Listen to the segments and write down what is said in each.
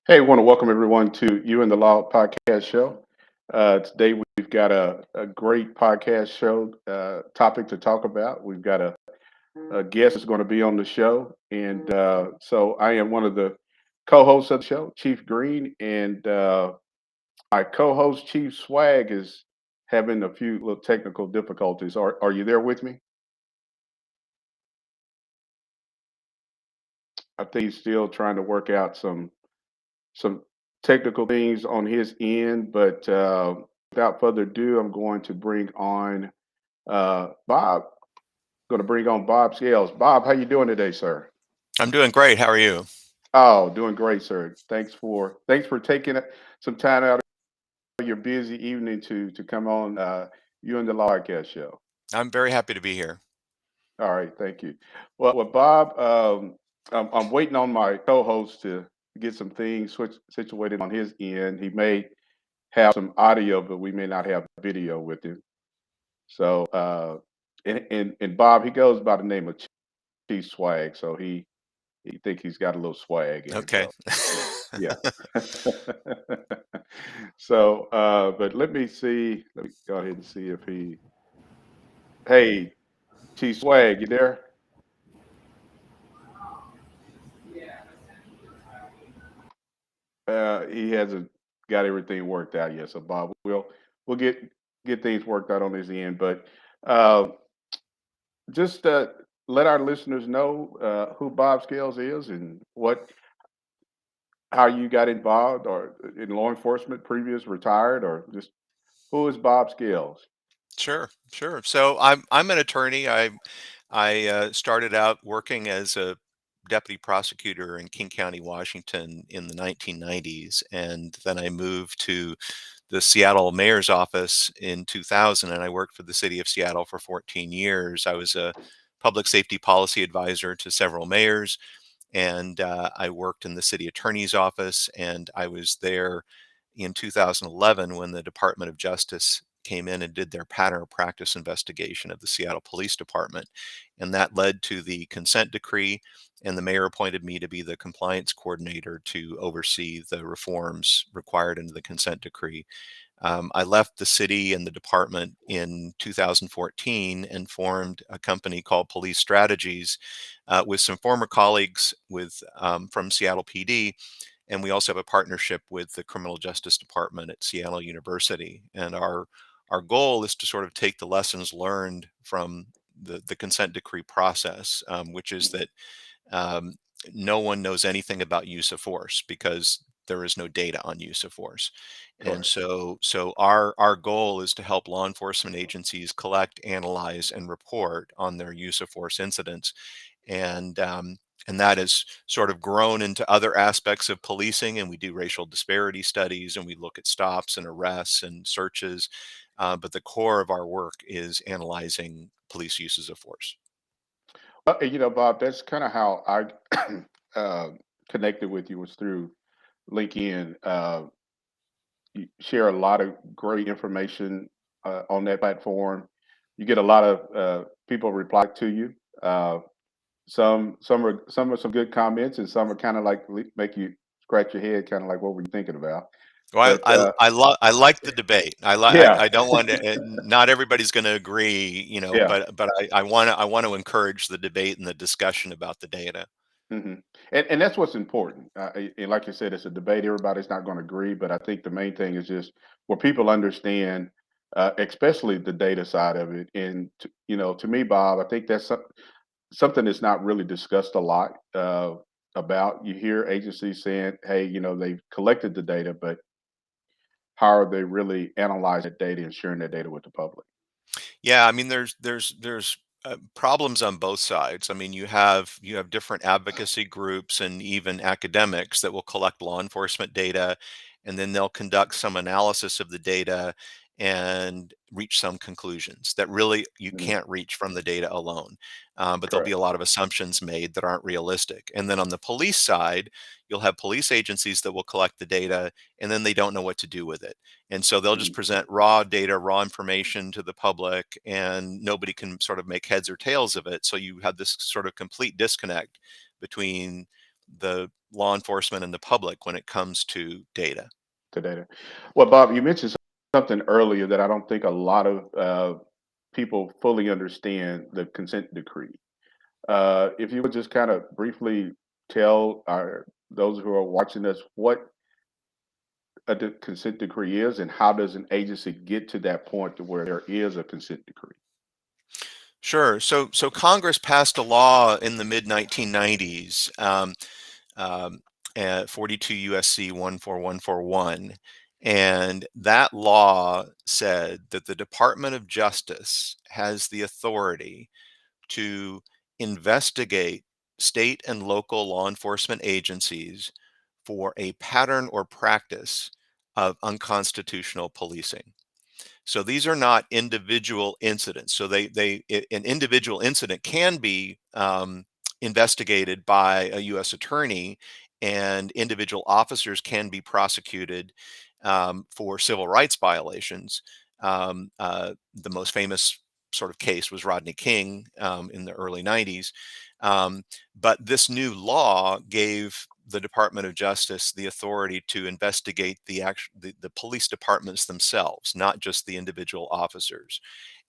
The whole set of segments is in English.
Hey, I want to welcome everyone to You and the Law podcast show. Today we've got a great podcast show topic to talk about. We've got a guest that's going to be on the show, and so I am one of the co-hosts of the show, Chief Green, and my co-host Chief Swag is having a few little technical difficulties. Are you there with me? I think he's still trying to work out some technical things on his end, but without further ado, I'm going to bring on Bob. Going to bring on Bob Scales. Bob, how you doing today, sir? I'm doing great. How are you? Oh, doing great, sir. Thanks for taking some time out of your busy evening to come on you and the Lawcast show. I'm very happy to be here. All right, thank you. Well, Bob, I'm waiting on my co-host to get some things situated on his end. He may have some audio, but we may not have video with him. So, and Bob, he goes by the name of Chief Swag. So he think he's got a little swag in Okay. himself. So yeah. So, but let me see. Let me go ahead and see if he. Hey, Chief Swag, you there? He hasn't got everything worked out yet. So, Bob, we'll get things worked out on his end. But uh, just let our listeners know who Bob Scales is and what how you got involved or in law enforcement, previous, retired, or just who is Bob Scales? Sure. So I'm an attorney. I started out working as a deputy prosecutor in King County, Washington in the 1990s, and then I moved to the Seattle mayor's office in 2000, and I worked for the city of Seattle for 14 years. I was a public safety policy advisor to several mayors, and I worked in the city attorney's office, and I was there in 2011 when the Department of Justice came in and did their pattern of practice investigation of the Seattle Police Department. And that led to the consent decree, and the mayor appointed me to be the compliance coordinator to oversee the reforms required into the consent decree. I left the city and the department in 2014 and formed a company called Police Strategies with some former colleagues from Seattle PD. And we also have a partnership with the Criminal Justice Department at Seattle University. And our goal is to sort of take the lessons learned from the consent decree process, which is Mhm. that um, no one knows anything about use of force because there is no data on use of force. And Correct. so our goal is to help law enforcement agencies collect, analyze, and report on their use of force incidents. And and that has sort of grown into other aspects of policing. And we do racial disparity studies, and we look at stops and arrests and searches. But the core of our work is analyzing police uses of force. Bob, that's kind of how I uh, connected with you was through LinkedIn. You share a lot of great information on that platform. You get a lot of people reply to you. Uh, some are some good comments, and some are kind of like make you scratch your head, kind of like what were you thinking about? Well, But I like the debate. yeah, I don't want to. Not everybody's going to agree, yeah. but I want to encourage the debate and the discussion about the data. hmm and that's what's important. And like you said, it's a debate. Everybody's not going to agree, but I think the main thing is just where people understand, especially the data side of it. And to me, Bob, I think that's something that's not really discussed a lot about. You hear agencies saying, "Hey, they've collected the data, but how are they really analyzing that data and sharing that data with the public?" Yeah, I mean, there's problems on both sides. I mean, you have different advocacy groups and even academics that will collect law enforcement data, and then they'll conduct some analysis of the data and reach some conclusions that really you Mhm. can't reach from the data alone. But there'll be Correct. a lot of assumptions made that aren't realistic. And then on the police side, you'll have police agencies that will collect the data, and then they don't know what to do with it, and so they'll just Mhm. present raw data, raw information to the public, and nobody can sort of make heads or tails of it. So you have this sort of complete disconnect between the law enforcement and the public when it comes to data. To data. Well, Bob, you mentioned something earlier that I don't think a lot of people fully understand the consent decree. If you would just kind of briefly tell those who are watching us what consent decree is and how does an agency get to that point to where there is a consent decree? Sure. So Congress passed a law in the mid 1990s, um, 42 USC 14141, and that law said that the Department of Justice has the authority to investigate state and local law enforcement agencies for a pattern or practice of unconstitutional policing. So these are not individual incidents. So an individual incident can be investigated by a U.S. attorney, and individual officers can be prosecuted for civil rights violations. The most famous sort of case was Rodney King in the early 90s. Um, but this new law gave the Department of Justice the authority to investigate the police departments themselves, not just the individual officers.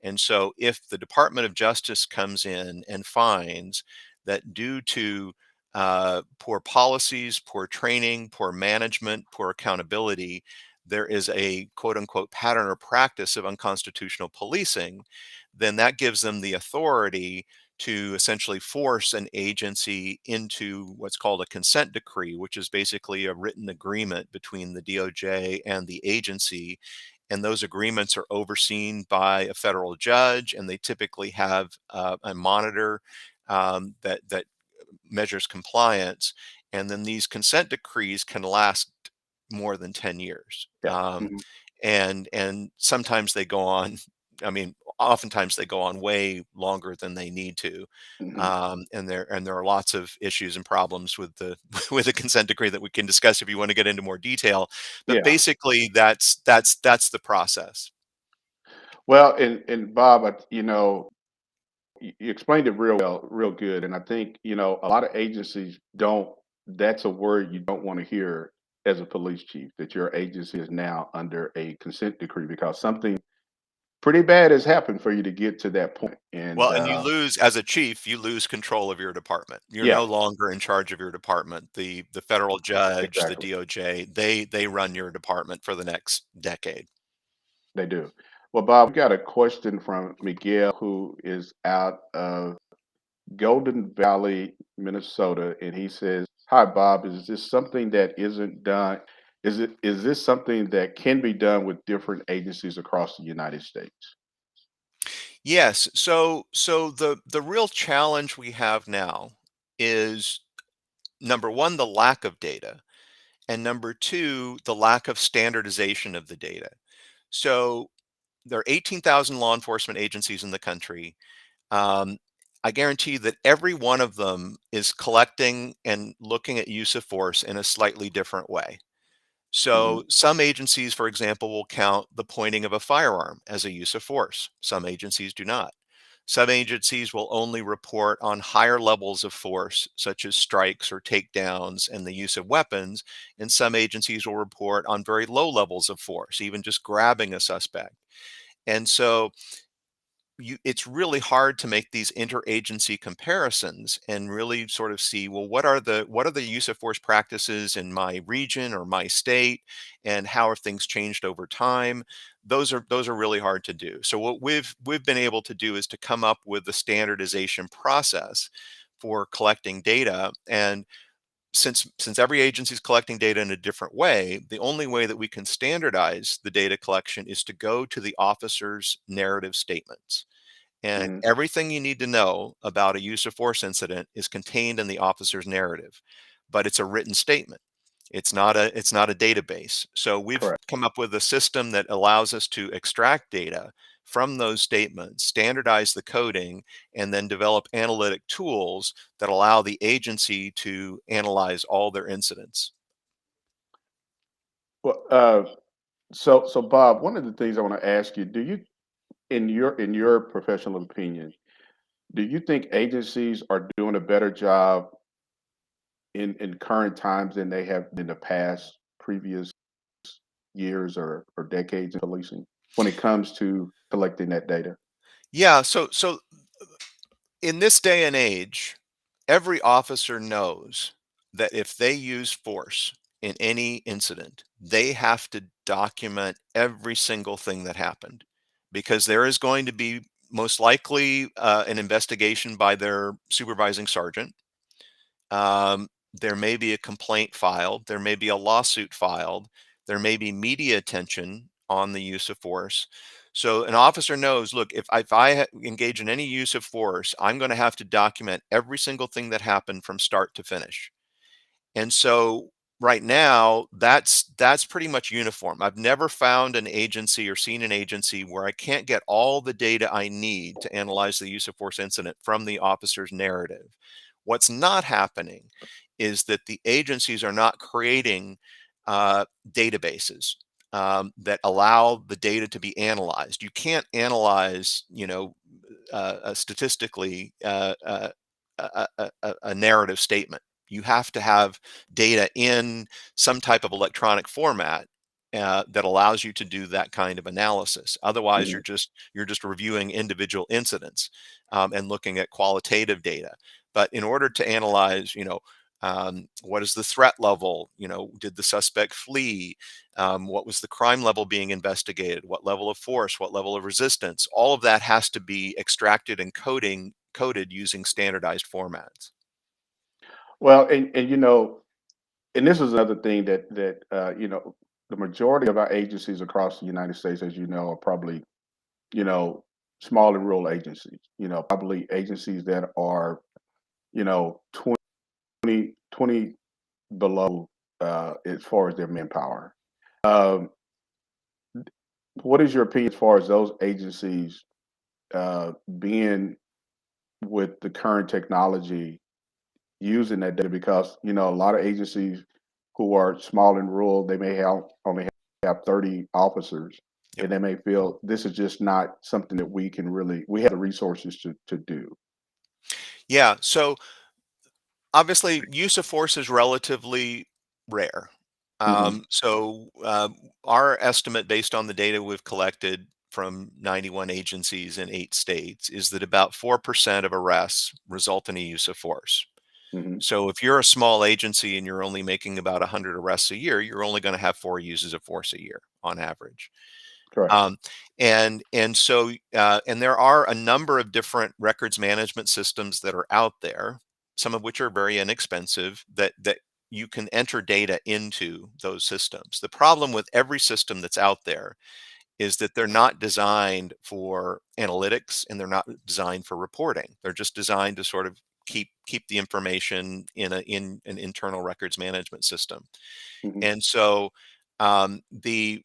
And so if the Department of Justice comes in and finds that due to poor policies, poor training, poor management, poor accountability, there is a quote unquote pattern or practice of unconstitutional policing, then that gives them the authority to essentially force an agency into what's called a consent decree, which is basically a written agreement between the DOJ and the agency. And those agreements are overseen by a federal judge, and they typically have a monitor that measures compliance. And then these consent decrees can last more than 10 years. Yeah. Hmm. And sometimes they go on, I mean, oftentimes they go on way longer than they need to. Hmm. And there are lots of issues and problems with the with the consent decree that we can discuss if you want to get into more detail. But Yeah. basically, that's the process. Well, and Bob, you explained it real well, real good. And I think, a lot of agencies don't, that's a word you don't want to hear as a police chief, that your agency is now under a consent decree because something pretty bad has happened for you to get to that point. And Well, and you lose as a chief, you lose control of your department. You're yeah, no longer in charge of your department. The federal judge, the exactly. DOJ, they run your department for the next decade. They do. Well, Bob, we got a question from Miguel, who is out of Golden Valley, Minnesota, and he says, "Hi, Bob. Is this something that isn't done? Is this something that can be done with different agencies across the United States?" Yes. So the real challenge we have now is number one, the lack of data, and number two, the lack of standardization of the data. So there are 18,000 law enforcement agencies in the country. Um, I guarantee that every one of them is collecting and looking at use of force in a slightly different way. Hmm. So, some agencies, for example, will count the pointing of a firearm as a use of force. Some agencies do not. Some agencies will only report on higher levels of force, such as strikes or takedowns and the use of weapons. And some agencies will report on very low levels of force, even just grabbing a suspect. And so, it's really hard to make these interagency comparisons and really sort of see, well, what are the use of force practices in my region or my state, and how have things changed over time. Those are really hard to do. So what we've been able to do is to come up with the standardization process for collecting data. And since every agency is collecting data in a different way, the only way that we can standardize the data collection is to go to the officer's narrative statements. And Hmm. everything you need to know about a use of force incident is contained in the officer's narrative, but it's a written statement. It's not a database. So we've Correct. come up with a system that allows us to extract data from those statements, standardize the coding, and then develop analytic tools that allow the agency to analyze all their incidents. Well, so Bob, one of the things I want to ask you, do you, in your professional opinion, do you think agencies are doing a better job in current times than they have in the past previous years or decades in policing when it comes to collecting that data? Yeah, so in this day and age, every officer knows that if they use force in any incident, they have to document every single thing that happened because there is going to be most likely an investigation by their supervising sergeant. There may be a complaint filed, there may be a lawsuit filed, there may be media attention on the use of force. So an officer knows, look, if I engage in any use of force, I'm going to have to document every single thing that happened from start to finish. And so right now, that's pretty much uniform. I've never found an agency or seen an agency where I can't get all the data I need to analyze the use of force incident from the officer's narrative. What's not happening is that the agencies are not creating databases that allow the data to be analyzed. You can't analyze, statistically a narrative statement. You have to have data in some type of electronic format that allows you to do that kind of analysis. Otherwise, Mhm. you're just reviewing individual incidents and looking at qualitative data. But in order to analyze, what is the threat level? Did the suspect flee? What was the crime level being investigated? What level of force? What level of resistance? All of that has to be extracted and coded using standardized formats. Well, and this is another thing that the majority of our agencies across the United States, as you know, are probably you know small and rural agencies. Probably agencies that are 20 below as far as their manpower. Um, what is your opinion as far as those agencies being with the current technology using that data? Because a lot of agencies who are small and rural, they may have only have 30 officers, Yep. and they may feel this is just not something that we have the resources to do. Yeah. So obviously, use of force is relatively rare. Hmm. Our estimate, based on the data we've collected from 91 agencies in 8 states, is that about 4% of arrests result in a use of force. Hmm. So if you're a small agency and you're only making about 100 arrests a year, you're only going to have 4 uses of force a year on average. Correct. Um, and there are a number of different records management systems that are out there, some of which are very inexpensive, that you can enter data into those systems. The problem with every system that's out there is that they're not designed for analytics and they're not designed for reporting. They're just designed to sort of keep the information in an internal records management system. Hmm. And so the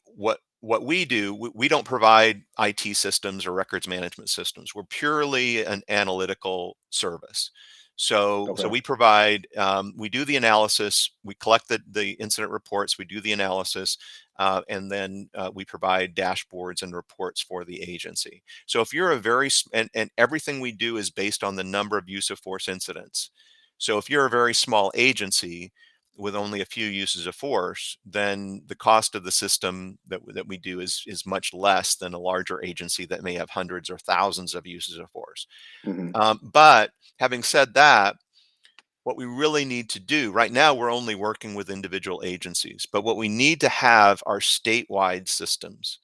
what we do, we don't provide IT systems or records management systems. We're purely an analytical service. So Okay. we do the analysis, we collect the incident reports, we do the analysis, and then we provide dashboards and reports for the agency. So if you're a and everything we do is based on the number of use of force incidents. So if you're a very small agency, with only a few uses of force, then the cost of the system that we do is much less than a larger agency that may have hundreds or thousands of uses of force. Hmm. But having said that, what we really need to do right now, we're only working with individual agencies, but what we need to have are statewide systems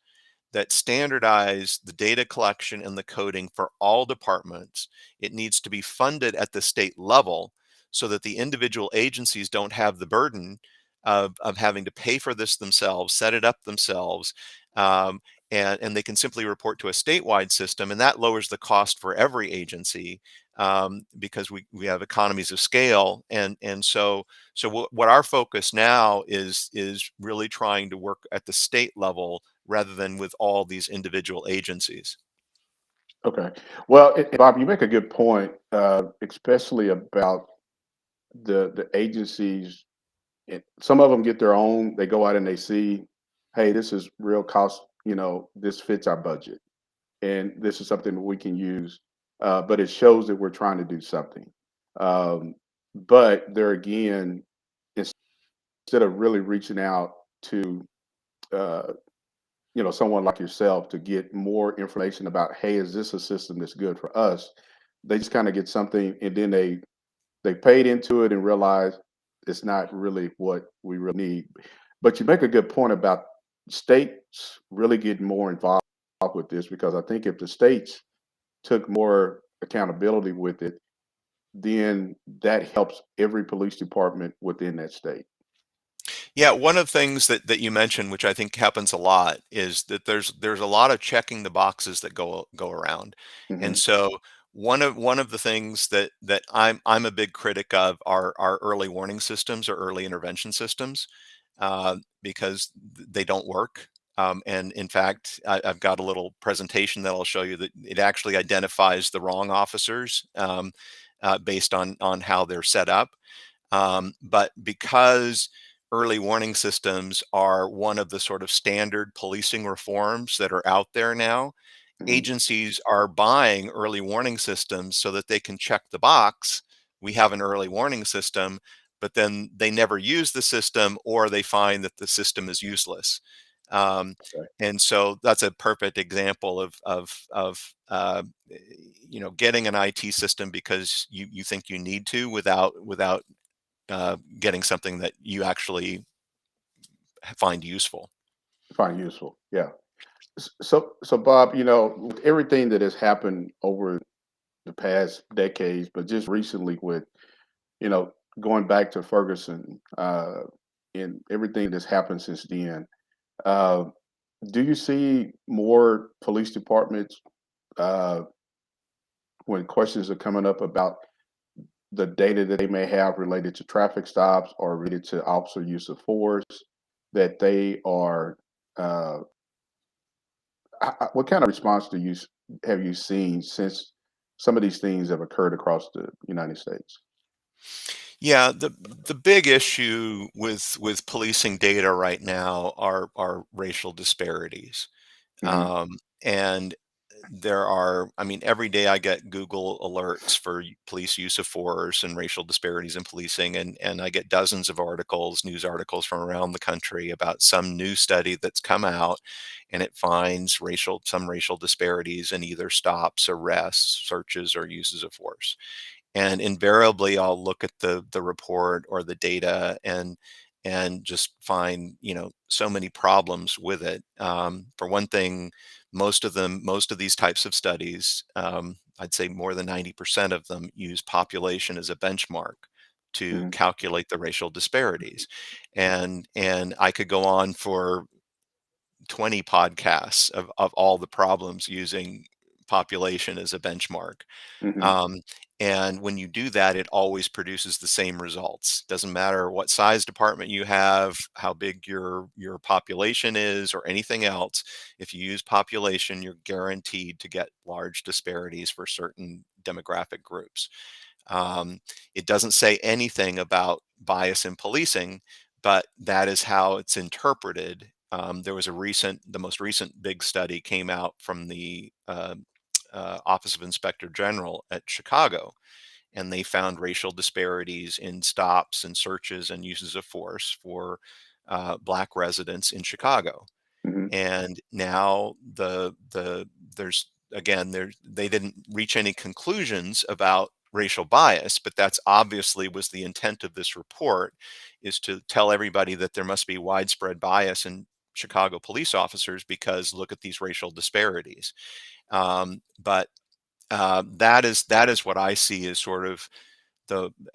that standardize the data collection and the coding for all departments. It needs to be funded at the state level so that the individual agencies don't have the burden of having to pay for this themselves, set it up themselves, um, and they can simply report to a statewide system, and that lowers the cost for every agency because we have economies of scale, what our focus now is really trying to work at the state level rather than with all these individual agencies. Okay. Well, Bob, you make a good point, especially about the agencies. Some of them get their own. They go out and they see, hey, this is real cost. This fits our budget, and this is something that we can use. But it shows that we're trying to do something. Um, but there again, instead of really reaching out to uh, someone like yourself to get more information about, hey, is this a system that's good for us? They just kind of get something, and then they paid into it and realize it's not really what we really need. But you make a good point about states really getting more involved with this, because I think if the states took more accountability with it, then that helps every police department within that state. Yeah, one of the things that you mentioned, which I think happens a lot, is that there's a lot of checking the boxes that go around. And Hmm. so one of the things that I'm a big critic of are early warning systems or early intervention systems, because they don't work. And in fact, I've got a little presentation that I'll show you that it actually identifies the wrong officers, based on how they're set up. But because early warning systems are one of the sort of standard policing reforms that are out there now, Hmm. agencies are buying early warning systems so that they can check the box. We have an early warning system, but then they never use the system, or they find that the system is useless. Um, Okay. and so that's a perfect example getting an IT system because you think you need to, without getting something that you actually find useful. Find useful. Yeah. So Bob, with everything that has happened over the past decades, but just recently with, you know, going back to Ferguson, and everything that's happened since then, uh, do you see more police departments, uh, when questions are coming up about the data that they may have related to traffic stops or related to officer use of force, that they are, uh, what kind of response have you seen since some of these things have occurred across the United States? Yeah, the big issue with policing data right now are racial disparities. Hmm. And there are, I mean, every day I get Google alerts for police use of force and racial disparities in policing, and I get dozens of articles, news articles from around the country about some new study that's come out, and it finds some racial disparities in either stops, arrests, searches, or uses of force. And invariably I'll look at the report or the data and just find, so many problems with it. For one thing, most of these types of studies, I'd say more than 90% of them use population as a benchmark to Hmm. calculate the racial disparities. And I could go on for 20 podcasts of all the problems using population as a benchmark. Hmm. um, and when you do that, it always produces the same results. Doesn't matter what size department you have, how big your population is, or anything else. If you use population, you're guaranteed to get large disparities for certain demographic groups. Um, it doesn't say anything about bias in policing, but that is how it's interpreted. There was the most recent big study came out from the Office of Inspector General at Chicago, and they found racial disparities in stops and searches and uses of force for Black residents in Chicago. Hmm. And now there's again they didn't reach any conclusions about racial bias, but that's obviously was the intent of this report, is to tell everybody that there must be widespread bias in Chicago police officers because look at these racial disparities. But that is what I see as sort of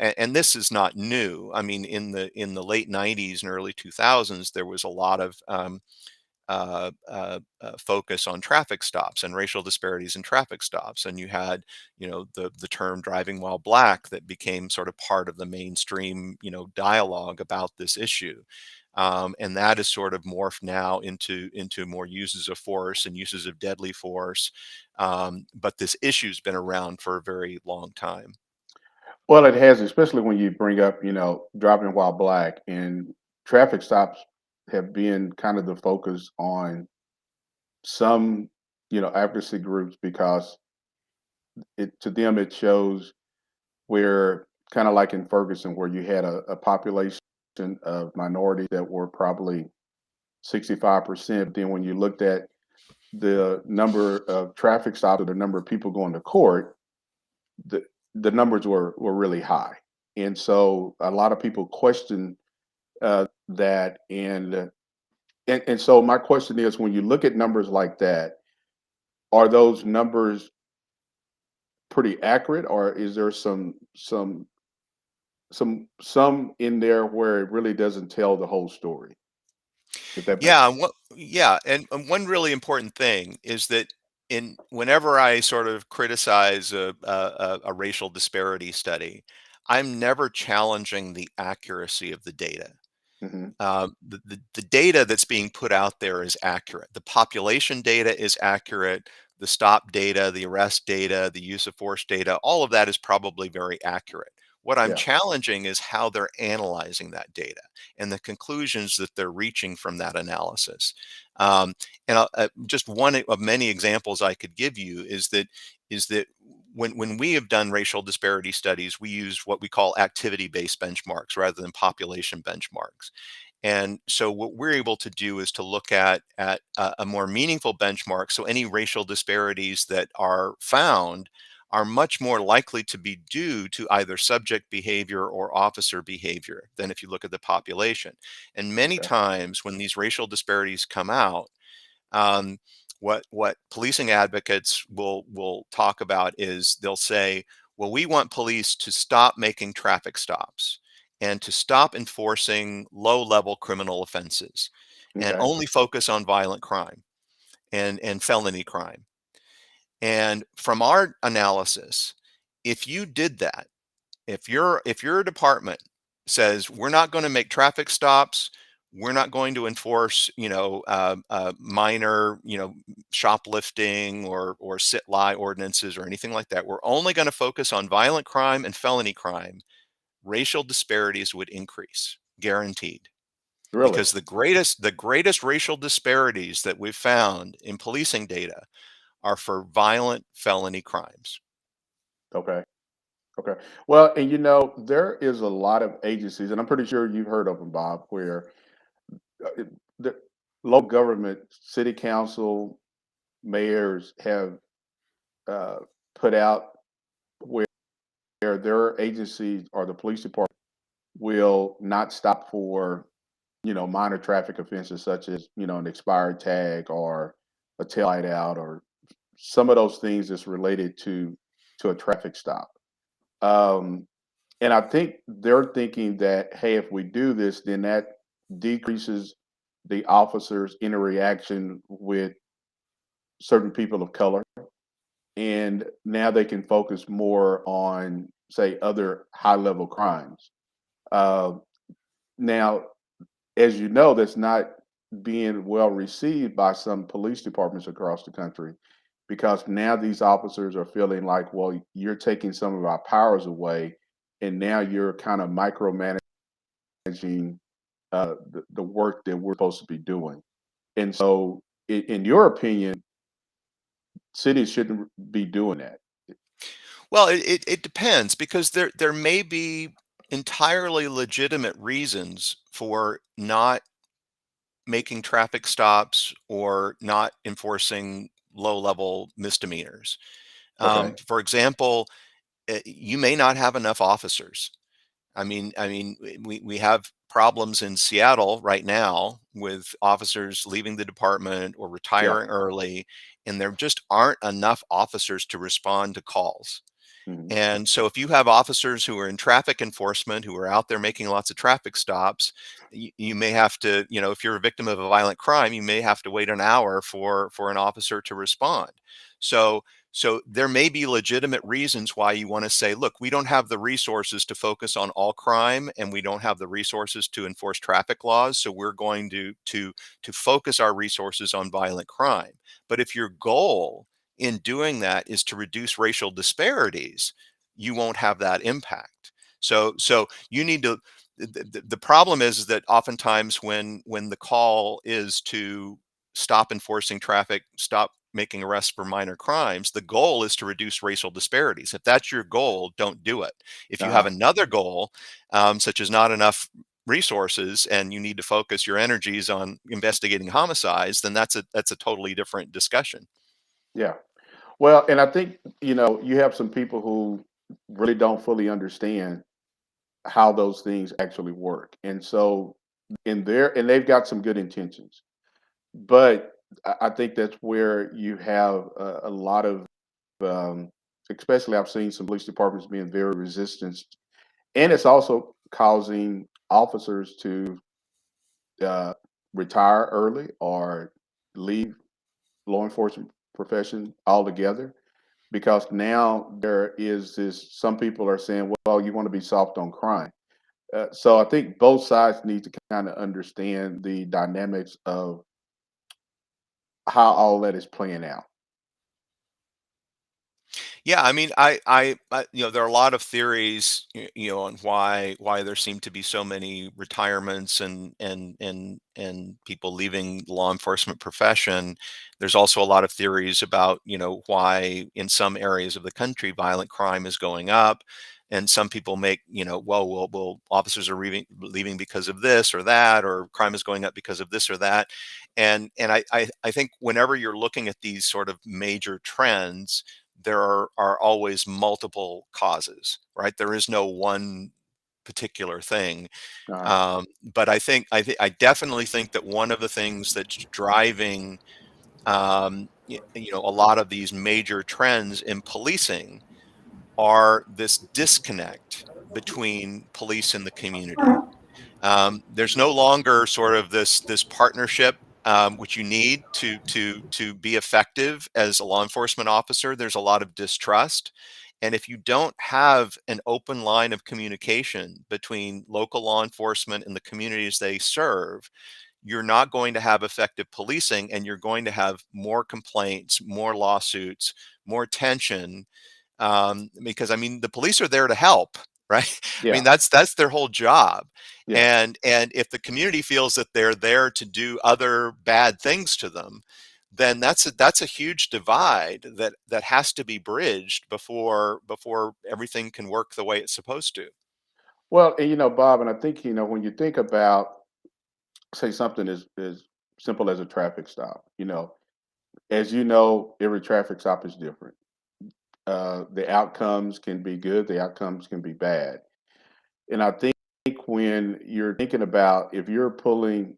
and this is not new. I mean, in the late '90s and early 2000s, there was a lot of focus on traffic stops and racial disparities in traffic stops, and you had, the term "driving while black" that became sort of part of the mainstream, dialogue about this issue. And that is sort of morphed now into more uses of force and uses of deadly force. But this issue's been around for a very long time. Well, it has, especially when you bring up, driving while black, and traffic stops have been kind of the focus on some, advocacy groups, because to them it shows where kind of like in Ferguson, where you had a population of minorities that were probably 65%. Then when you looked at the number of traffic stops or the number of people going to court, the the numbers were really high. And so a lot of people question that. And so my question is, when you look at numbers like that, are those numbers pretty accurate, or is there some in there where it really doesn't tell the whole story? If that makes Yeah, and one really important thing is that in whenever I sort of criticize a racial disparity study, I'm never challenging the accuracy of the data. hmm The data that's being put out there is accurate. The population data is accurate. The stop data, the arrest data, the use of force data, all of that is probably very accurate. What I'm Yeah. challenging is how they're analyzing that data and the conclusions that they're reaching from that analysis. Um, just one of many examples I could give you is that when we have done racial disparity studies, we use what we call activity-based benchmarks rather than population benchmarks. And so what we're able to do is to look at a more meaningful benchmark. So any racial disparities that are found are much more likely to be due to either subject behavior or officer behavior than if you look at the population. And many Okay. times when these racial disparities come out, um, what policing advocates will talk about is they'll say, well, we want police to stop making traffic stops and to stop enforcing low-level criminal offenses and Okay. only focus on violent crime and felony crime. And from our analysis, if you did that, if your department says we're not going to make traffic stops, we're not going to enforce, minor, shoplifting or sit lie ordinances or anything like that. We're only going to focus on violent crime and felony crime. Racial disparities would increase, guaranteed. Really? Because the greatest racial disparities that we've found in policing data are for violent felony crimes. Okay. Okay. Well, and there is a lot of agencies, and I'm pretty sure you've heard of them, Bob, where the local government, city council, mayors have uh, put out where their agencies or the police department will not stop for minor traffic offenses such as an expired tag or a taillight out or some of those things that's related to a traffic stop. Um, and I think they're thinking that, hey, if we do this, then that decreases the officers' interaction with certain people of color, and now they can focus more on, say, other high-level crimes. Uh, Now, as you know, that's not being well received by some police departments across the country because now these officers are feeling like, well, you're taking some of our powers away, and now you're kind of micromanaging the work that we're supposed to be doing. And so, in your opinion, cities shouldn't be doing that. Well, it depends because there may be entirely legitimate reasons for not making traffic stops or not enforcing low-level misdemeanors. Okay. For example, you may not have enough officers. We have problems in Seattle right now with officers leaving the department or Yeah. retiring early, and there just aren't enough officers to respond to calls. hmm And so if you have officers who are in traffic enforcement, who are out there making lots of traffic stops, you may have to, if you're a victim of a violent crime, you may have to wait an hour for an officer to respond. So so there may be legitimate reasons why you want to say, look, we don't have the resources to focus on all crime and we don't have the resources to enforce traffic laws, so we're going to focus our resources on violent crime. But if your goal in doing that is to reduce racial disparities, you won't have that impact. So you need to. The problem is that oftentimes when the call is to stop enforcing traffic, stop making arrests for minor crimes. The goal is to reduce racial disparities. If that's your goal, don't do it. If you have Uh-huh. another goal, such as not enough resources and you need to focus your energies on investigating homicides, then that's a totally different discussion. Yeah. Well, and I think, you have some people who really don't fully understand how those things actually work. And so and they've got some good intentions. But I think that's where you have a lot of, um, especially I've seen some police departments being very resistant, and it's also causing officers to uh, retire early or leave law enforcement profession altogether because now there is this. Some people are saying, "Well, you want to be soft on crime." So I think both sides need to kind of understand the dynamics of how all that is playing out. Yeah, I mean, there are a lot of theories, on why there seem to be so many retirements and people leaving the law enforcement profession. There's also a lot of theories about, why in some areas of the country violent crime is going up, and some people make, well, officers are leaving because of this or that, or crime is going up because of this or that, and I think whenever you're looking at these sort of major trends there are always multiple causes, right? There is no one particular thing. Uh, But I definitely think that one of the things that's driving a lot of these major trends in policing are this disconnect between police and the community. There's no longer sort of this partnership which you need to be effective as a law enforcement officer. There's a lot of distrust, and if you don't have an open line of communication between local law enforcement and the communities they serve, you're not going to have effective policing, and you're going to have more complaints, more lawsuits, more tension because I mean the police are there to help, right? I mean yeah, that's their whole job, yeah. and if the community feels that they're there to do other bad things to them, then that's a huge divide that has to be bridged before everything can work the way it's supposed to. Well, and Bob, and I think when you think about, say, something as simple as a traffic stop, as you know, every traffic stop is different. The outcomes can be good, the outcomes can be bad, and I think when you're thinking about if you're pulling,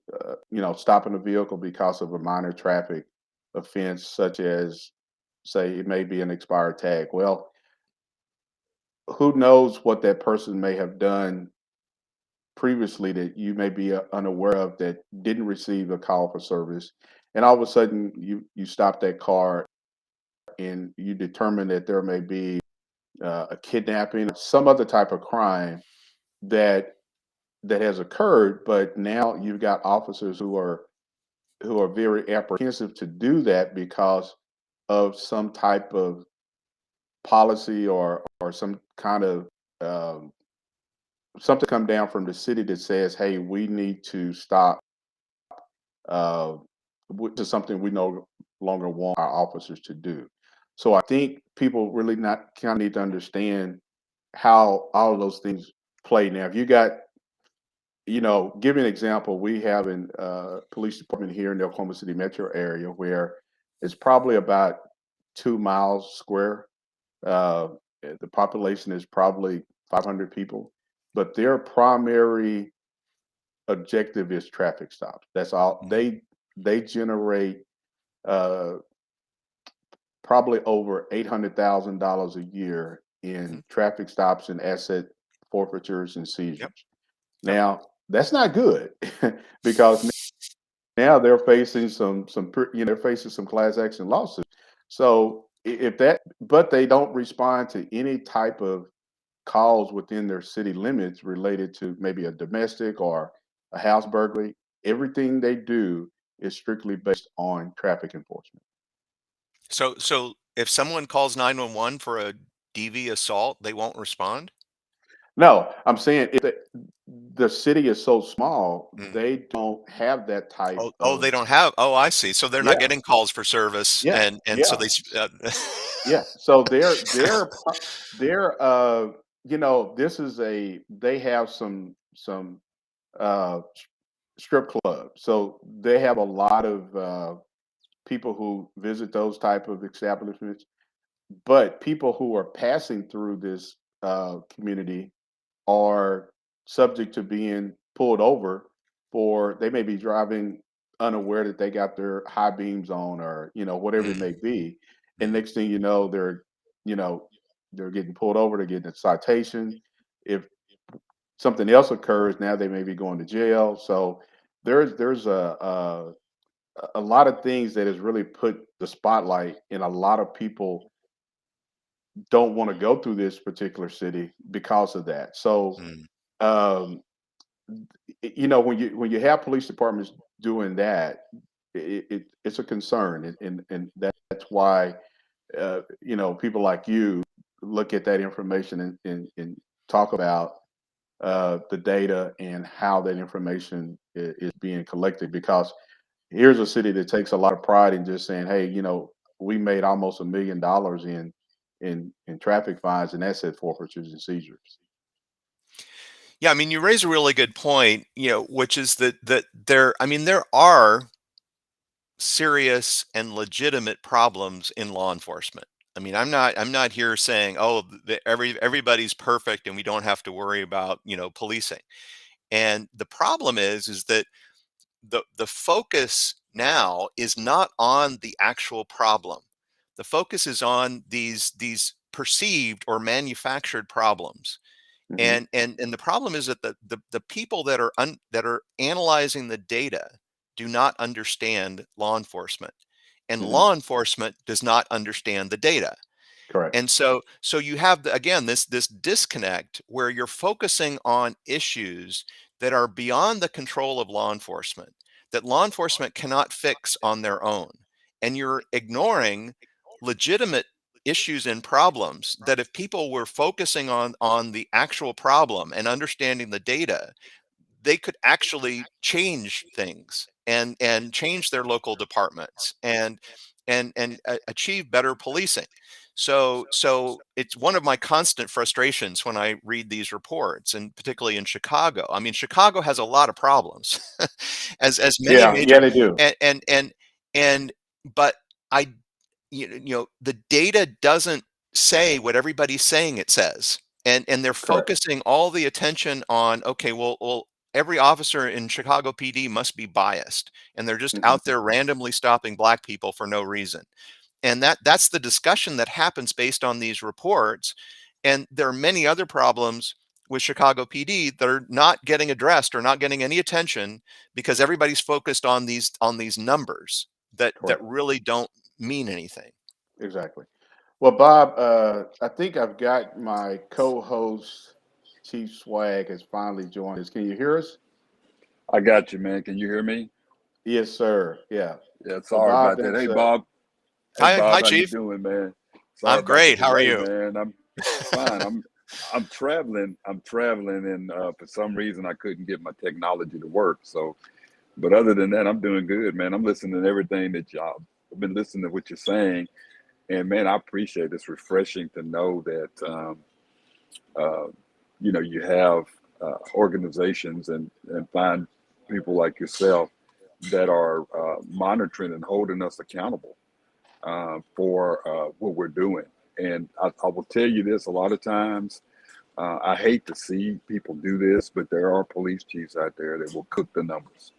stopping a vehicle because of a minor traffic offense, such as, say, it may be an expired tag. Well, who knows what that person may have done previously that you may be unaware of that didn't receive a call for service, and all of a sudden you stop that car and you determine that there may be a kidnapping, some other type of crime that has occurred, but now you've got officers who are very apprehensive to do that because of some type of policy or some kind of um, something come down from the city that says, "Hey, we need to stop," uh, which is something we no longer want our officers to do. So I think people really not kind of need to understand how all of those things play. Now, if you got, give me an example. We have a police department here in the Oklahoma City metro area where it's probably about 2 miles square. Uh, the population is probably 500 people, but their primary objective is traffic stops. That's all. Mhm, They generate uh, probably over $800,000 a year mhm. in traffic stops and asset forfeitures and Yep, seizures. yep. Now, that's not good because now they're facing they're facing some class action lawsuits. So if that, but they don't respond to any type of calls within their city limits related to maybe a domestic or a house burglary. Everything they do is strictly based on traffic enforcement. So if someone calls 911 for a DV assault, they won't respond? No, I'm saying if the city is so small, Mm. they don't have that type Oh, they of. don't have. Oh, I see. So they're not Yeah, getting calls for service, yeah, and so yeah, they. yeah. So they're this is a they have some uh strip clubs. So they have a lot of people who visit those type of establishments, but people who are passing through this community are subject to being pulled over for they may be driving unaware that they got their high beams on or whatever it Mm, may be, and mm. next thing you know they're getting pulled over, they're getting a citation. If something else occurs, now they may be going to jail. So there's a lot of things that has really put the spotlight, and a lot of people don't want to go through this particular city because of that. So Mm. um, when you have police departments doing that, it's a concern, and that's why people like you look at that information and talk about the data and how that information is being collected. Because here's a city that takes a lot of pride in just saying, "Hey, we made almost $1 million in traffic fines and asset forfeitures and seizures." Yeah, I mean, you raise a really good point, which is that there. I mean, there are serious and legitimate problems in law enforcement. I mean, I'm not here saying, oh, everybody's perfect and we don't have to worry about policing. And the problem is that the focus now is not on the actual problem. The focus is on these perceived or manufactured problems. Hmm. And the problem is that the people that are analyzing the data do not understand law enforcement, and Hmm. law enforcement does not understand the data. Correct. And so you have again this disconnect where you're focusing on issues that are beyond the control of law enforcement, that law enforcement cannot fix on their own. And you're ignoring legitimate issues and problems that if people were focusing on the actual problem and understanding the data, they could actually change things and change their local departments and achieve better policing. So it's one of my constant frustrations when I read these reports, and particularly in Chicago. I mean, Chicago has a lot of problems, as many Yeah, major yeah, they do. and but I the data doesn't say what everybody's saying it says, and they're Correct. focusing all the attention on, okay, well, every officer in Chicago PD must be biased, and they're just out Hmm. there randomly stopping black people for no reason. And that's the discussion that happens based on these reports. And there are many other problems with Chicago PD that are not getting addressed or not getting any attention because everybody's focused on these numbers that Correct. really don't mean anything. Exactly. Well, Bob, I think I've got my co-host Chief Swag has finally joined us. Can you hear us? I got you, man. Can you hear me? Yes, sir. Yeah. Yeah, So, sorry Bob, about that. that's Hey, Bob. Hey, Hi, Bob, how you Chief. doing, man? Sorry I'm about the great. How are delay, you? man. I'm fine. I'm traveling. I'm traveling, and for some reason I couldn't get my technology to work. So, but other than that, I'm doing good, man. I'm listening to everything that y'all. I've been listening to what you're saying, and man, I appreciate it. It's refreshing to know that uh, you have organizations and find people like yourself that are monitoring and holding us accountable for what we're doing. And I will tell you this: a lot of times, I hate to see people do this, but there are police chiefs out there that will cook the numbers.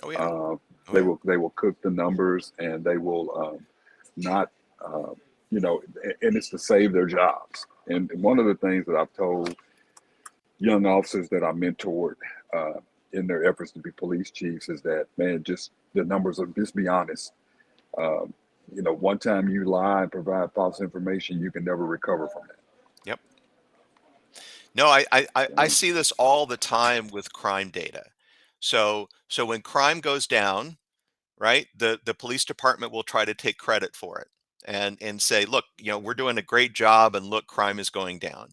Oh yeah. Uh, Oh they yeah. will cook the numbers, and they will not, uh, and it's to save their jobs. And one of the things that I've told young officers that I mentored in their efforts to be police chiefs is that, man, just the numbers are, just be honest. Um, one time you lie and provide false information, you can never recover from that. Yep. No, I So, see this all the time with crime data. So when crime goes down, right, the police department will try to take credit for it and say, look, we're doing a great job, and look, crime is going down.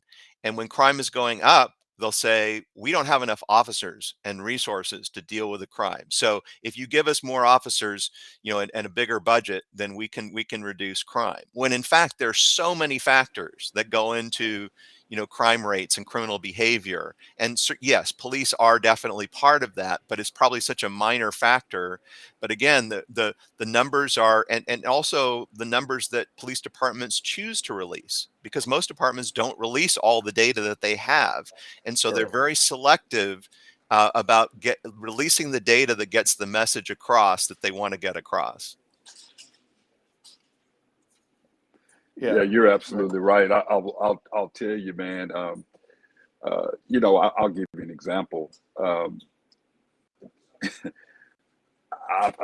And when crime is going up, they'll say, we don't have enough officers and resources to deal with the crime. So if you give us more officers, and a bigger budget, then we can reduce crime. When in fact, there's so many factors that go into, crime rates and criminal behavior. And so, yes, police are definitely part of that, but it's probably such a minor factor. But again, the numbers are, and also the numbers that police departments choose to release, because most departments don't release all the data that they have. And so they're Sure. very selective about releasing the data that gets the message across that they want to get across. Yeah, Yeah. you're absolutely right. I'll tell you, man. I'll give you an example. I've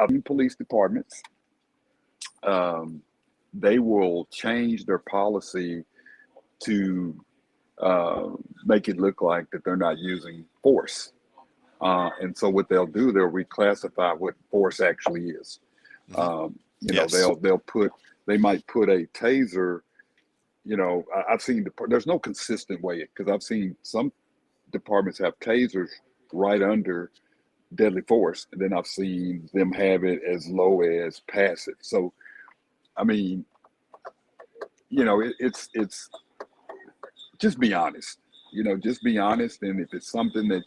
been in police departments. They will change their policy to make it look like that they're not using force. And so what they'll do, they'll reclassify what force actually is. Yes. They might put a taser. I've seen there's no consistent way, because I've seen some departments have tasers right under deadly force, and then I've seen them have it as low as passive. So, I mean, it's just be honest. Just be honest, and if it's something that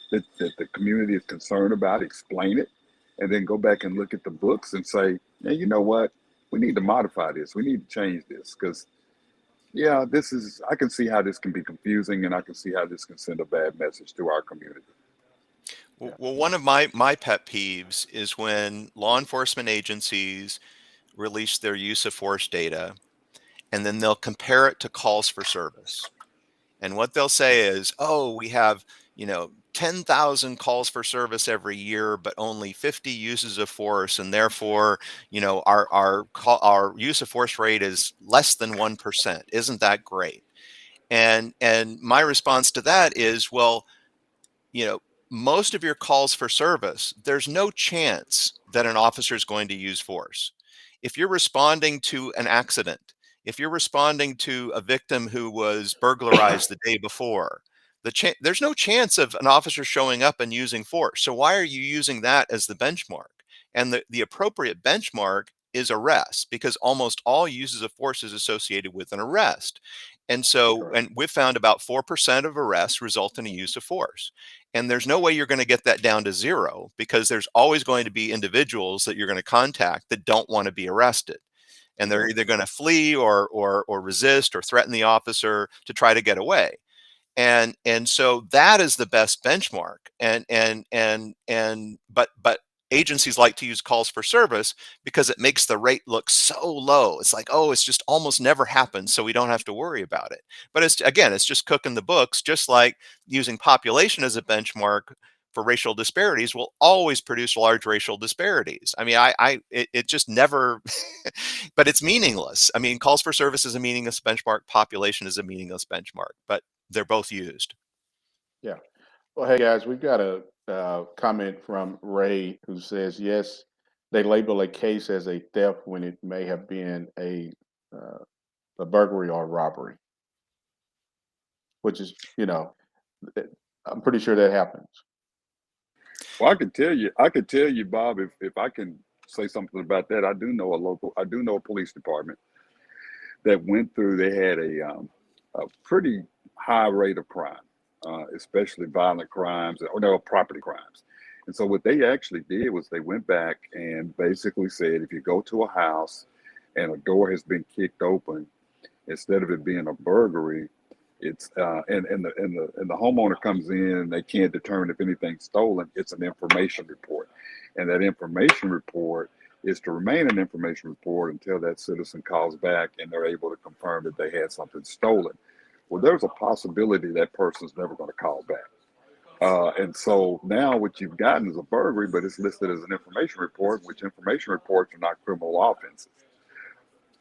that the community is concerned about, explain it, and then go back and look at the books and say, yeah, you know what, we need to modify this. We need to change this, because yeah, I can see how this can be confusing, and I can see how this can send a bad message to our community. Well, one of my pet peeves is when law enforcement agencies release their use of force data, and then they'll compare it to calls for service. And what they'll say is, oh, we have, 10,000 calls for service every year, but only 50 uses of force. And therefore, our use of force rate is less than 1%. Isn't that great? And my response to that is, well, you know, most of your calls for service, there's no chance that an officer is going to use force. If you're responding to an accident, if you're responding to a victim who was burglarized the day before, there's no chance of an officer showing up and using force. So why are you using that as the benchmark? And the appropriate benchmark is arrest, because almost all uses of force is associated with an arrest. And so, Correct. and we've found about 4% of arrests result in a use of force. And there's no way you're going to get that down to zero, because there's always going to be individuals that you're going to contact that don't want to be arrested. And they're Sure. either going to flee or resist or threaten the officer to try to get away. And so that is the best benchmark. But agencies like to use calls for service because it makes the rate look so low. It's like, oh, it's just almost never happens, so we don't have to worry about it. But it's just cooking the books. Just like using population as a benchmark for racial disparities will always produce large racial disparities. I mean, it just never, but it's meaningless. I mean, calls for service is a meaningless benchmark. Population is a meaningless benchmark, but they're both used. Yeah. Well, hey guys, we've got a comment from Ray who says, yes, they label a case as a theft when it may have been a burglary or robbery, which is, I'm pretty sure that happens. Well, I could tell you, Bob, if I can say something about that. I do know a police department that went through. They had a pretty high rate of crime, especially violent crimes or no property crimes. And so what they actually did was they went back and basically said, if you go to a house and a door has been kicked open, instead of it being a burglary, it's and the homeowner comes in and they can't determine if anything's stolen. It's an information report, and that information report is to remain an information report until that citizen calls back and they're able to confirm that they had something stolen. Well, there's a possibility that person's never going to call back. And so now what you've gotten is a burglary, but it's listed as an information report, which information reports are not criminal offenses.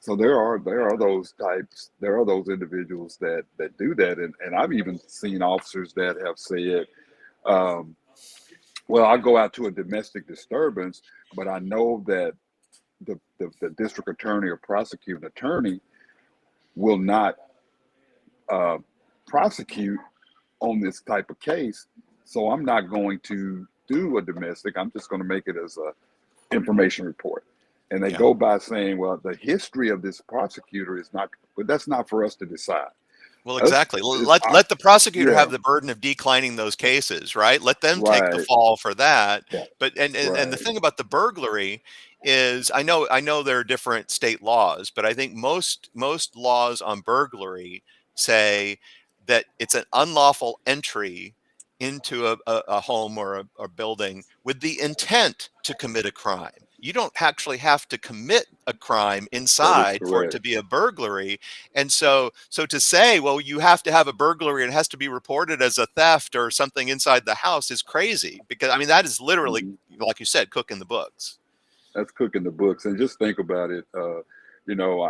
So there are those individuals that do that, and I've even seen officers that have said, um, "Well, I go out to a domestic disturbance, but I know that the district attorney or prosecuting attorney will not uh, prosecute on this type of case. So I'm not going to do a domestic. I'm just going to make it as a information report. And they Yeah. go by saying, well, the history of this prosecutor is not, but that's not for us to decide. Well, exactly. It's Let the prosecutor yeah, have the burden of declining those cases, right? Let them take the right, fall for that. Yeah. But and the right. thing about the burglary is, I know there are different state laws, but I think most laws on burglary say that it's an unlawful entry into a home or a building with the intent to commit a crime. You don't actually have to commit a crime That is inside for it correct. to be a burglary. And so to say, well, you have to have a burglary and it has to be reported as a theft or something inside the house is crazy, because I mean that is literally, Mhm. like you said, cooking the books. That's cooking the books. And just think about it. You know,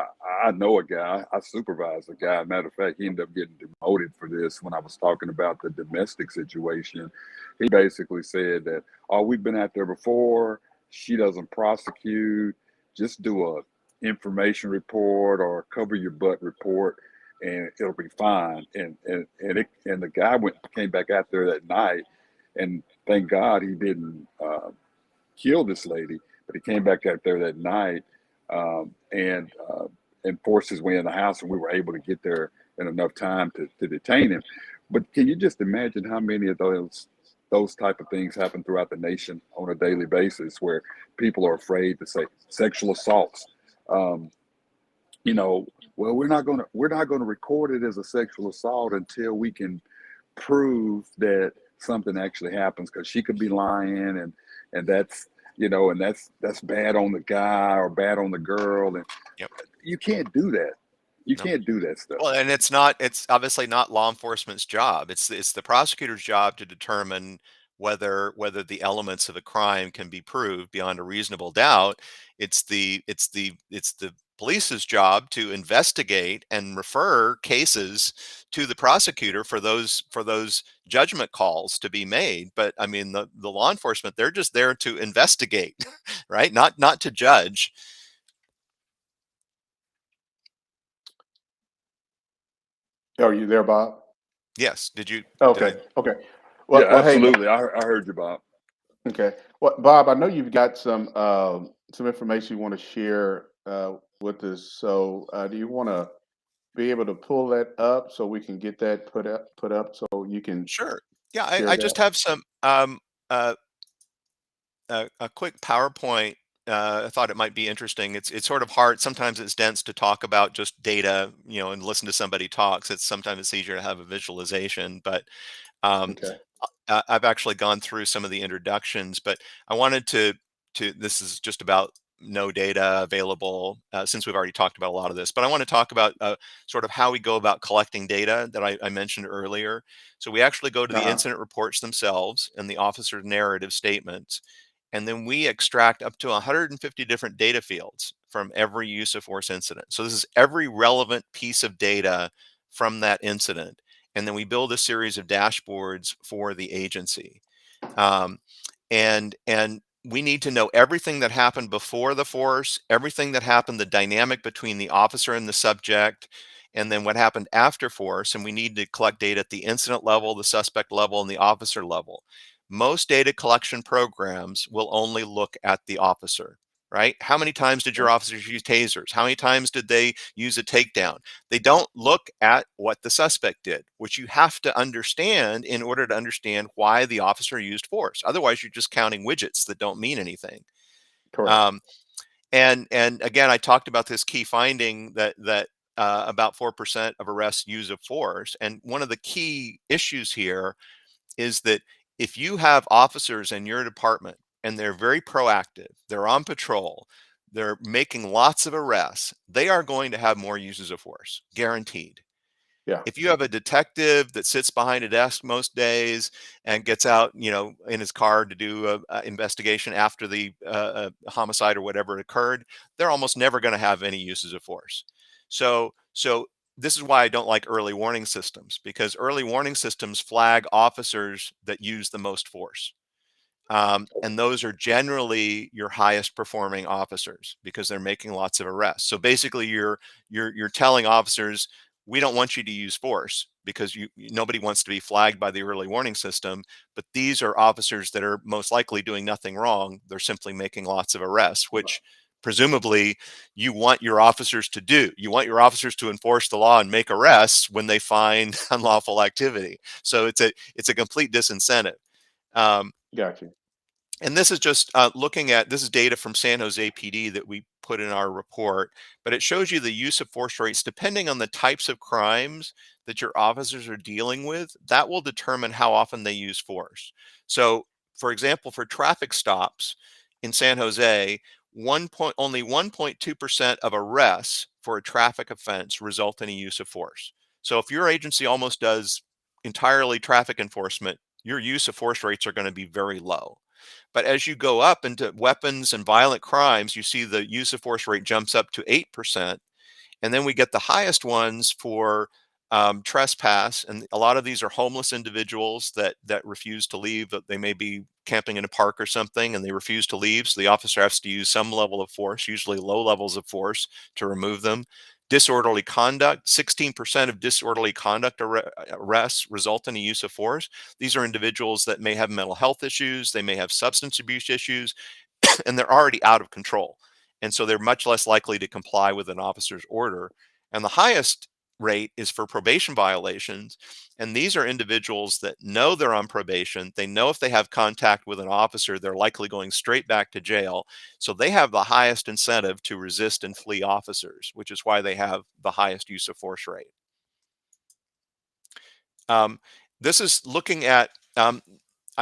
I know a guy, I supervise a guy. Matter of fact, he ended up getting demoted for this when I was talking about the domestic situation. He basically said that, oh, we've been out there before. She doesn't prosecute. Just do a information report or cover your butt report and it'll be fine. And the guy came back out there that night, and thank God he didn't kill this lady, but he came back out there that night, and forced his way in the house, and we were able to get there in enough time to detain him. But can you just imagine how many of those type of things happen throughout the nation on a daily basis, where people are afraid to say sexual assaults? Um, you know, well, we're not gonna record it as a sexual assault until we can prove that something actually happens, because she could be lying, and that's, and that's bad on the guy or bad on the girl, and Yep. you can't do that. You No. can't do that stuff. Well, and it's obviously not law enforcement's job. It's the prosecutor's job to determine whether the elements of a crime can be proved beyond a reasonable doubt. It's the police's job to investigate and refer cases to the prosecutor for those judgment calls to be made. But I mean, the law enforcement, they're just there to investigate, right? Not to judge. Are you there, Bob? Yes. Did I? Okay. Okay. Yeah, Well, hey, absolutely. I heard you, Bob. okay. Well, Bob, I know you've got some information you want to share with us. So, do you want to be able to pull that up so we can get that put up so you can Sure. Yeah, share I that? just have some uh, a quick PowerPoint. I thought it might be interesting. It's sort of hard. Sometimes it's dense to talk about just data, and listen to somebody talks. Sometimes it's easier to have a visualization. But um, Okay. I've actually gone through some of the introductions. But I wanted to. This is just about no data available, since we've already talked about a lot of this. But I want to talk about sort of how we go about collecting data that I mentioned earlier. So we actually go to the Uh-huh. incident reports themselves and the officer's narrative statements, and then we extract up to 150 different data fields from every use of force incident. So this is every relevant piece of data from that incident. And then we build a series of dashboards for the agency. Um, and we need to know everything that happened before the force, everything that happened, the dynamic between the officer and the subject, and then what happened after force. And we need to collect data at the incident level, the suspect level, and the officer level. Most data collection programs will only look at the officer, right? How many times did your officers use tasers? How many times did they use a takedown? They don't look at what the suspect did, which you have to understand in order to understand why the officer used force. Otherwise, you're just counting widgets that don't mean anything. Correct. Um, and again, I talked about this key finding that about 4% of arrests use of force. And one of the key issues here is that if you have officers in your department and they're very proactive, they're on patrol, they're making lots of arrests, they are going to have more uses of force, guaranteed. Yeah. If you have a detective that sits behind a desk most days and gets out, in his car to do a investigation after the homicide or whatever occurred, they're almost never going to have any uses of force. So this is why I don't like early warning systems, because early warning systems flag officers that use the most force. And those are generally your highest performing officers because they're making lots of arrests. So basically, you're telling officers, we don't want you to use force. because nobody wants to be flagged by the early warning system. But these are officers that are most likely doing nothing wrong. They're simply making lots of arrests, which presumably you want your officers to do. You want your officers to enforce the law and make arrests when they find unlawful activity. So it's a complete disincentive. Gotcha. And this is just looking at, this is data from San Jose PD that we put in our report, but it shows you the use of force rates depending on the types of crimes that your officers are dealing with. That will determine how often they use force. So, for example, for traffic stops in San Jose, only 1.2% of arrests for a traffic offense result in a use of force. So if your agency almost does entirely traffic enforcement, your use of force rates are going to be very low. But as you go up into weapons and violent crimes, you see the use of force rate jumps up to 8%. And then we get the highest ones for trespass. And a lot of these are homeless individuals that refuse to leave. They may be camping in a park or something and they refuse to leave. So the officer has to use some level of force, usually low levels of force, to remove them. Disorderly conduct, 16% of disorderly conduct arrests result in a use of force. These are individuals that may have mental health issues, they may have substance abuse issues, and they're already out of control. And so they're much less likely to comply with an officer's order. And the highest rate is for probation violations. And these are individuals that know they're on probation. They know if they have contact with an officer, they're likely going straight back to jail. So they have the highest incentive to resist and flee officers, which is why they have the highest use of force rate. This is looking at, I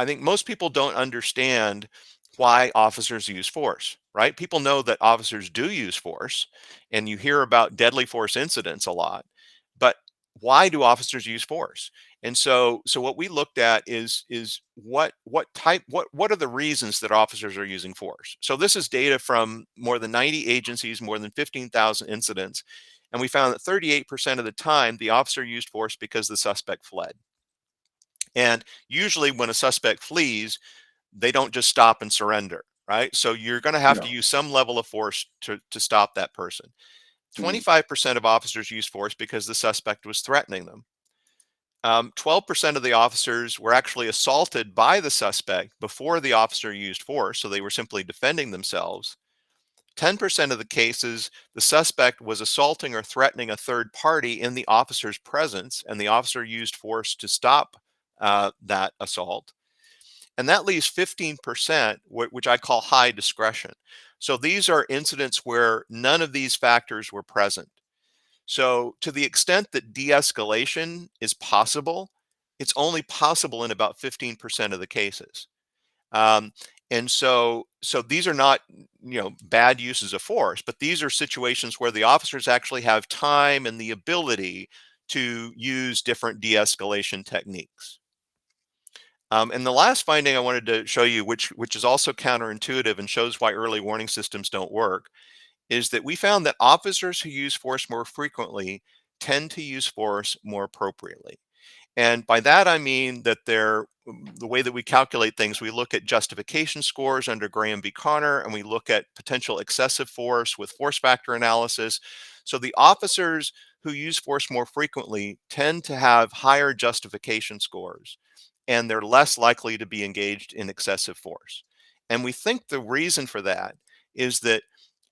think most people don't understand why officers use force, right? People know that officers do use force, and you hear about deadly force incidents a lot, but why do officers use force? And so what we looked at is what are the reasons that officers are using force? So this is data from more than 90 agencies, more than 15,000 incidents, and we found that 38% of the time the officer used force because the suspect fled. And usually when a suspect flees, they don't just stop and surrender, right? So you're going to have to No. use some level of force to stop that person. Mhm. 25% of officers use force because the suspect was threatening them. 12% of the officers were actually assaulted by the suspect before the officer used force, so they were simply defending themselves. 10% of the cases, the suspect was assaulting or threatening a third party in the officer's presence, and the officer used force to stop that assault. And that leaves 15%, which I call high discretion. So these are incidents where none of these factors were present. So to the extent that de-escalation is possible, it's only possible in about 15% of the cases. And so these are not, bad uses of force, but these are situations where the officers actually have time and the ability to use different de-escalation techniques. And the last finding I wanted to show you, which is also counterintuitive and shows why early warning systems don't work, is that we found that officers who use force more frequently tend to use force more appropriately. And by that, I mean that the way that we calculate things, we look at justification scores under Graham v. Connor, and we look at potential excessive force with force factor analysis. So the officers who use force more frequently tend to have higher justification scores, and they're less likely to be engaged in excessive force. And we think the reason for that is that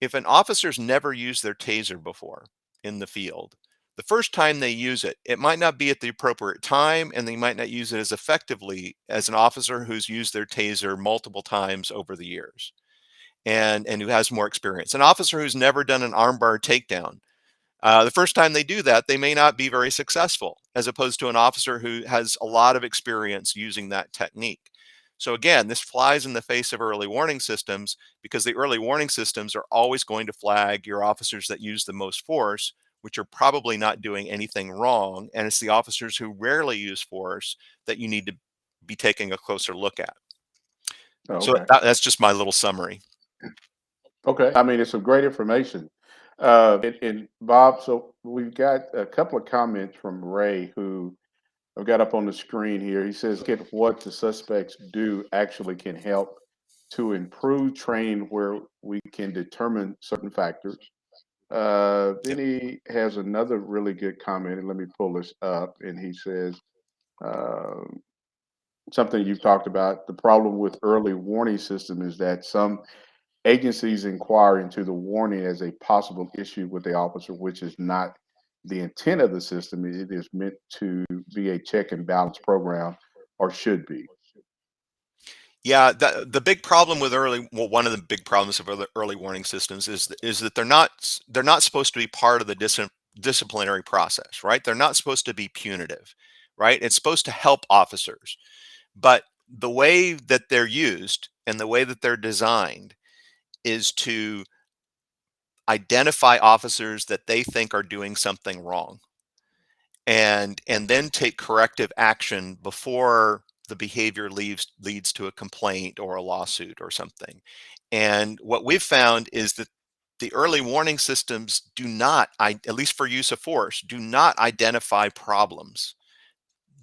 if an officer's never used their taser before in the field, the first time they use it, it might not be at the appropriate time, and they might not use it as effectively as an officer who's used their taser multiple times over the years and who has more experience. An officer who's never done an armbar takedown, the first time they do that, they may not be very successful, as opposed to an officer who has a lot of experience using that technique. So again, this flies in the face of early warning systems because the early warning systems are always going to flag your officers that use the most force, which are probably not doing anything wrong. And it's the officers who rarely use force that you need to be taking a closer look at. Oh, So okay. that's just my little summary. Okay. I mean, it's some great information. And Bob, so we've got a couple of comments from Ray who I've got up on the screen here. He says, "Look at what the suspects do actually can help to improve training where we can determine certain factors. Then he has another really good comment, and let me pull this up. And he says um, something you've talked about. The problem with early warning system is that some agencies inquire into the warning as a possible issue with the officer, which is not the intent of the system. It is meant to be a check and balance program, or should be. Yeah, the big problem with one of the big problems of early warning systems is that they're not supposed to be part of the disciplinary process, right? They're not supposed to be punitive, right? It's supposed to help officers, but the way that they're used and the way that they're designed is to identify officers that they think are doing something wrong, and then take corrective action before the behavior leads to a complaint or a lawsuit or something. And what we've found is that the early warning systems do not, at least for use of force, do not identify problems.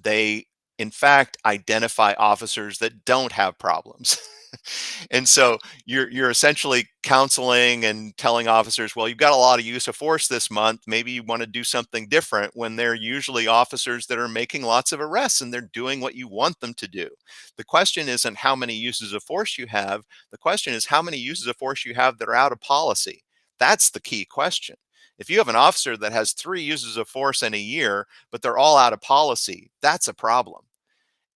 They, in fact, identify officers that don't have problems. And so you're essentially counseling and telling officers, well, you've got a lot of use of force this month. Maybe you want to do something different, when they're usually officers that are making lots of arrests and they're doing what you want them to do. The question isn't how many uses of force you have. The question is how many uses of force you have that are out of policy. That's the key question. If you have an officer that has 3 uses of force in a year, but they're all out of policy, that's a problem.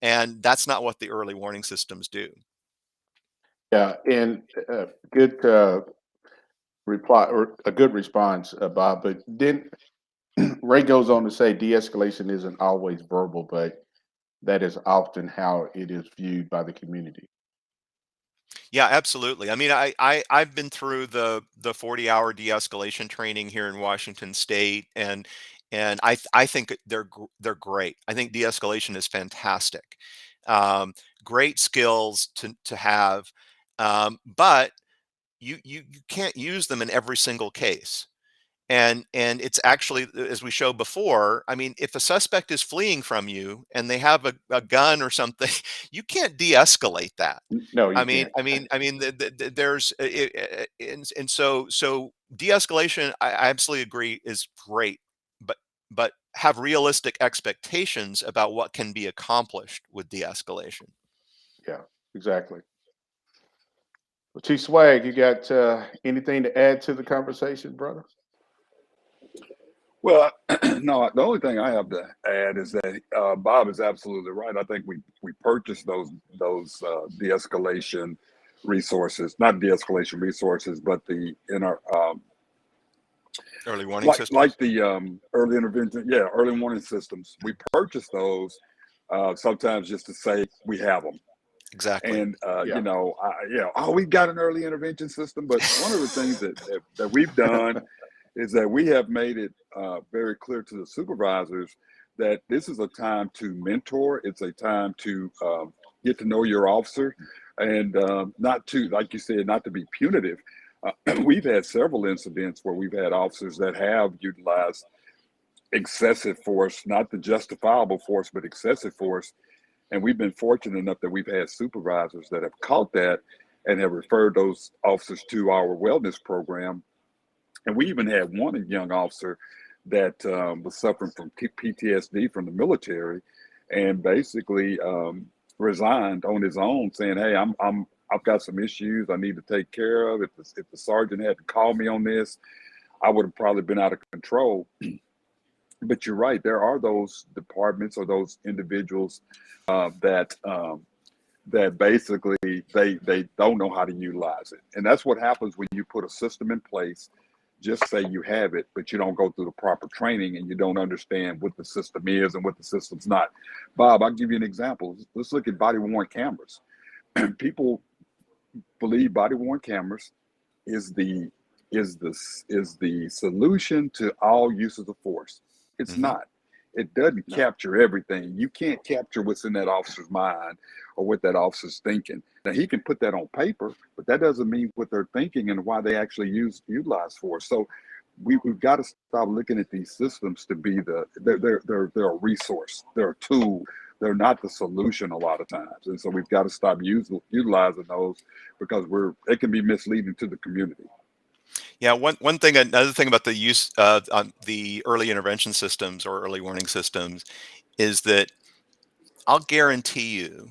And that's not what the early warning systems do. Yeah, and good reply or a good response, Bob. But then Ray goes on to say de-escalation isn't always verbal, but that is often how it is viewed by the community. Yeah, absolutely. I mean, I've been through the 40-hour de-escalation training here in Washington State, and I think they're great. I think de-escalation is fantastic. Um, Great skills to have, but you can't use them in every single case. And it's actually, as we showed before, I mean, if a suspect is fleeing from you and they have a gun or something, you can't de-escalate that. No, I you mean, can't. there's and so de-escalation, I absolutely agree, is great, but have realistic expectations about what can be accomplished with de-escalation. Yeah, exactly. Well, Chief Swag, you got anything to add to the conversation, brother? Well, no, the only thing I have to add is that Bob is absolutely right. I think we purchased those de-escalation resources, not de-escalation resources, but the in our Early warning like systems. the early intervention, yeah, early warning systems. We purchased those sometimes just to say we have them. Exactly. And Yeah, oh, we've got an early intervention system. But one of the things that we've done is that we have made it very clear to the supervisors that this is a time to mentor. It's a time to get to know your officer, and not to, like you said, not to be punitive. We've had several incidents where we've had officers that have utilized excessive force, not the justifiable force, but excessive force. And we've been fortunate enough that we've had supervisors that have caught that and have referred those officers to our wellness program. And we even had one young officer that was suffering from PTSD from the military, and basically resigned on his own, saying, "Hey, I've got some issues I need to take care of. If the sergeant hadn't called me on this, I would have probably been out of control." But you're right, there are those departments or those individuals that basically they don't know how to utilize it, and that's what happens when you put a system in place. Just say you have it, but you don't go through the proper training and you don't understand what the system is and what the system's not. Bob, I'll give you an example. Let's look at body worn cameras. People believe body worn cameras is the is the solution to all uses of force. It's Hmm. not. It doesn't no, capture everything. You can't capture what's in that officer's mind or what that officer's thinking. Now he can put that on paper, but that doesn't mean what they're thinking and why they actually utilize force. So we've got to stop looking at these systems to be they're a resource, they're a tool, they're not the solution a lot of times. And so we've got to stop utilizing those because it can be misleading to the community. Yeah, one thing, another thing about the use on the early intervention systems or early warning systems is that I'll guarantee you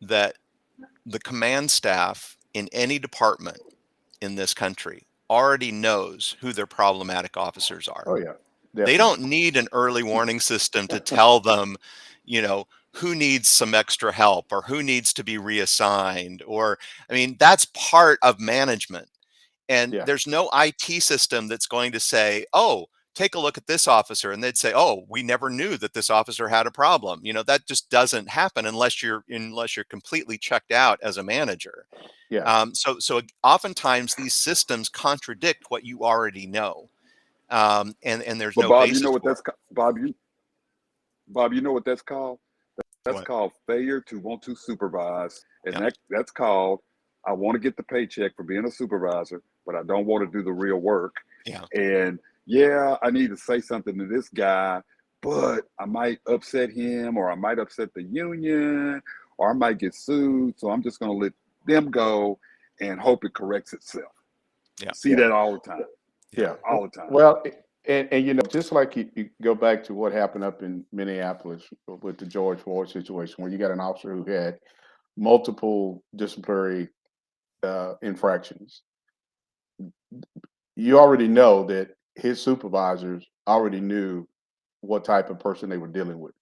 that the command staff in any department in this country already knows who their problematic officers are. Oh yeah, They definitely. don't need an early warning system to tell them, you know, who needs some extra help or who needs to be reassigned. Or, I mean, that's part of management. And Yeah, there's no IT system that's going to say, oh, take a look at this officer. And they'd say, oh, we never knew that this officer had a problem. That just doesn't happen unless you're completely checked out as a manager. yeah. So oftentimes these systems contradict what you already know, and there's But no Bob, you basis know what for that's it. Bob, you know what that's called? That's What? called failure to want to supervise, and Yeah. that's called I want to get the paycheck for being a supervisor, but I don't want to do the real work. Yeah. And yeah, I need to say something to this guy, but I might upset him, or I might upset the union, or I might get sued. So I'm just going to let them go and hope it corrects itself. Yeah. See Yeah. that all the time, Yeah. Yeah. all the time. Well, and just like you go back to what happened up in Minneapolis with the George Floyd situation, where you got an officer who had multiple disciplinary infractions. You already know that his supervisors already knew what type of person they were dealing with.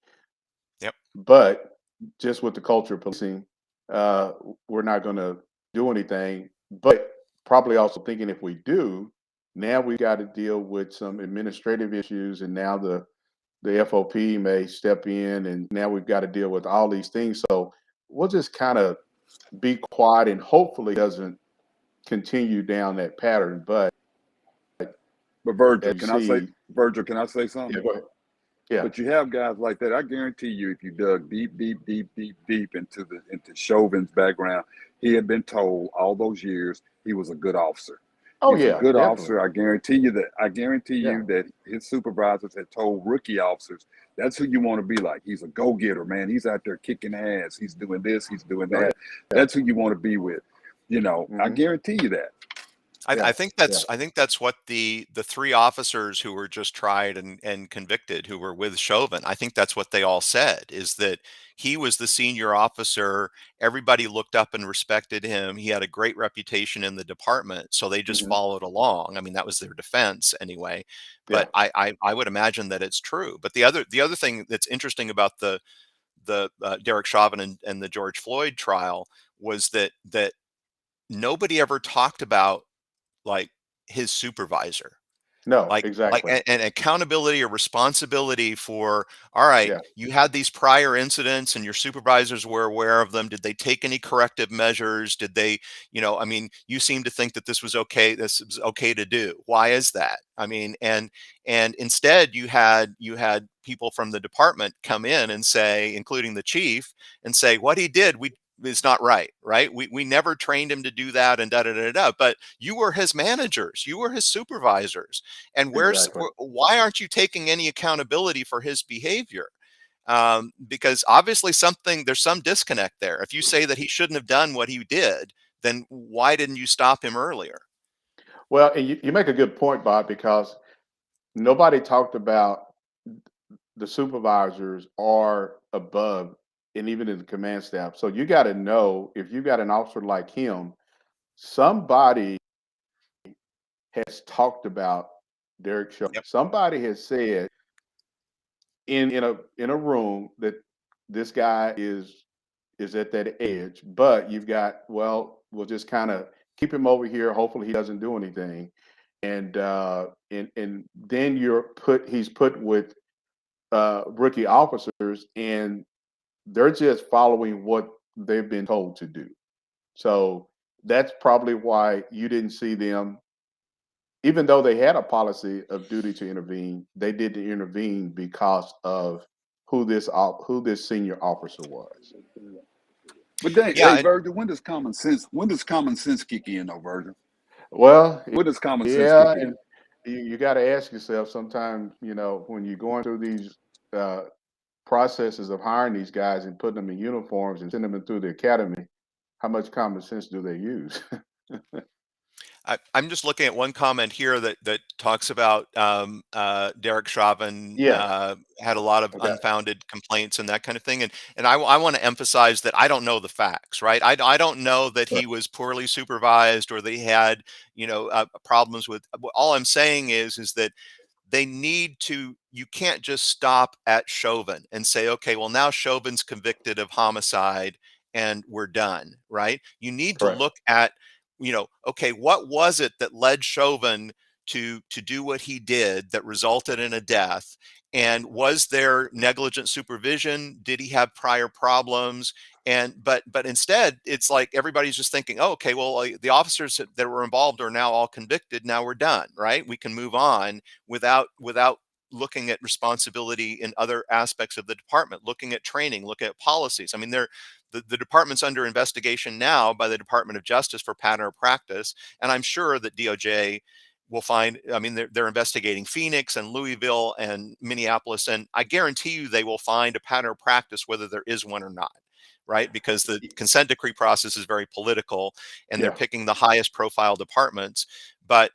Yep. But just with the culture of policing, uh, we're not going to do anything. But probably also thinking if we do, now we got to deal with some administrative issues, and now the FOP may step in, and now we've got to deal with all these things. So we'll just kind of be quiet, and hopefully doesn't continue down that pattern. But But as you see, Virgil, can I say yeah, something? go ahead. Yeah, But you have guys like that. I guarantee you, if you dug deep into Chauvin's background, he had been told all those years he was a good officer. oh He's a yeah, good definitely, officer. I guarantee you that. I guarantee yeah, you that his supervisors had told rookie officers, "That's who you want to be like. He's a go-getter, man. He's out there kicking ass. He's doing this. He's doing oh yeah, that. yeah, That's who you want to be with." I hmm, guarantee you that. yeah, yeah, I think that's what the three officers who were just tried and convicted who were with Chauvin, I think that's what they all said, is that he was the senior officer. Everybody looked up and respected him. He had a great reputation in the department, so they just hmm, followed along. I mean, that was their defense anyway. yeah. But I would imagine that it's true. But the other thing that's interesting about the Derek Chauvin and the George Floyd trial was that nobody ever talked about, like, his supervisor, No, like exactly. an accountability or responsibility for, all right, Yeah, you had these prior incidents and your supervisors were aware of them. Did they take any corrective measures? Did they, I mean, you seem to think that this was okay to do. Why is that? I mean, and instead you had people from the department come in and say, including the chief, and say what he did we is not right, right? We never trained him to do that, and da da da da. But you were his managers, you were his supervisors, and exactly. why aren't you taking any accountability for his behavior? Because obviously there's some disconnect there. If you say that he shouldn't have done what he did, then why didn't you stop him earlier? Well, and you make a good point, Bob, because nobody talked about the supervisors are above and even in the command staff. So you got to know if you got an officer like him, somebody has talked about Derek Chauvin. Yep. Somebody has said in a room that this guy is at that edge, but you've got, well, we'll just kind of keep him over here. Hopefully he doesn't do anything. And then he's put with rookie officers, and they're just following what they've been told to do. So that's probably why you didn't see them, even though they had a policy of duty to intervene, they didn't intervene because of who this senior officer was. But dang, Yeah. hey, And Virgil, when does common sense kick in, though, Virgil? Well, When does common sense yeah, kick in? and you got to ask yourself sometimes, when you're going through these uh, processes of hiring these guys and putting them in uniforms and sending them through the academy, how much common sense do they use? I'm just looking at one comment here that talks about Derek Chauvin Yes. had a lot of Okay. unfounded complaints and that kind of thing. And I want to emphasize that I don't know the facts, right? I don't know that Right. he was poorly supervised or that he had, problems with. All I'm saying is that they need to, you can't just stop at Chauvin and say, okay, well, now Chauvin's convicted of homicide and we're done, right? You need to Correct. look at, okay, what was it that led Chauvin to do what he did that resulted in a death? And was there negligent supervision? Did he have prior problems? And but instead, it's like everybody's just thinking, oh, okay, well, the officers that were involved are now all convicted. Now we're done, right? We can move on without looking at responsibility in other aspects of the department, looking at training, looking at policies. I mean, the department's under investigation now by the Department of Justice for pattern or practice, and I'm sure that DOJ will find. I mean, they're investigating Phoenix and Louisville and Minneapolis, and I guarantee you they will find a pattern or practice whether there is one or not, right? Because the consent decree process is very political, and they're Yeah. picking the highest profile departments, but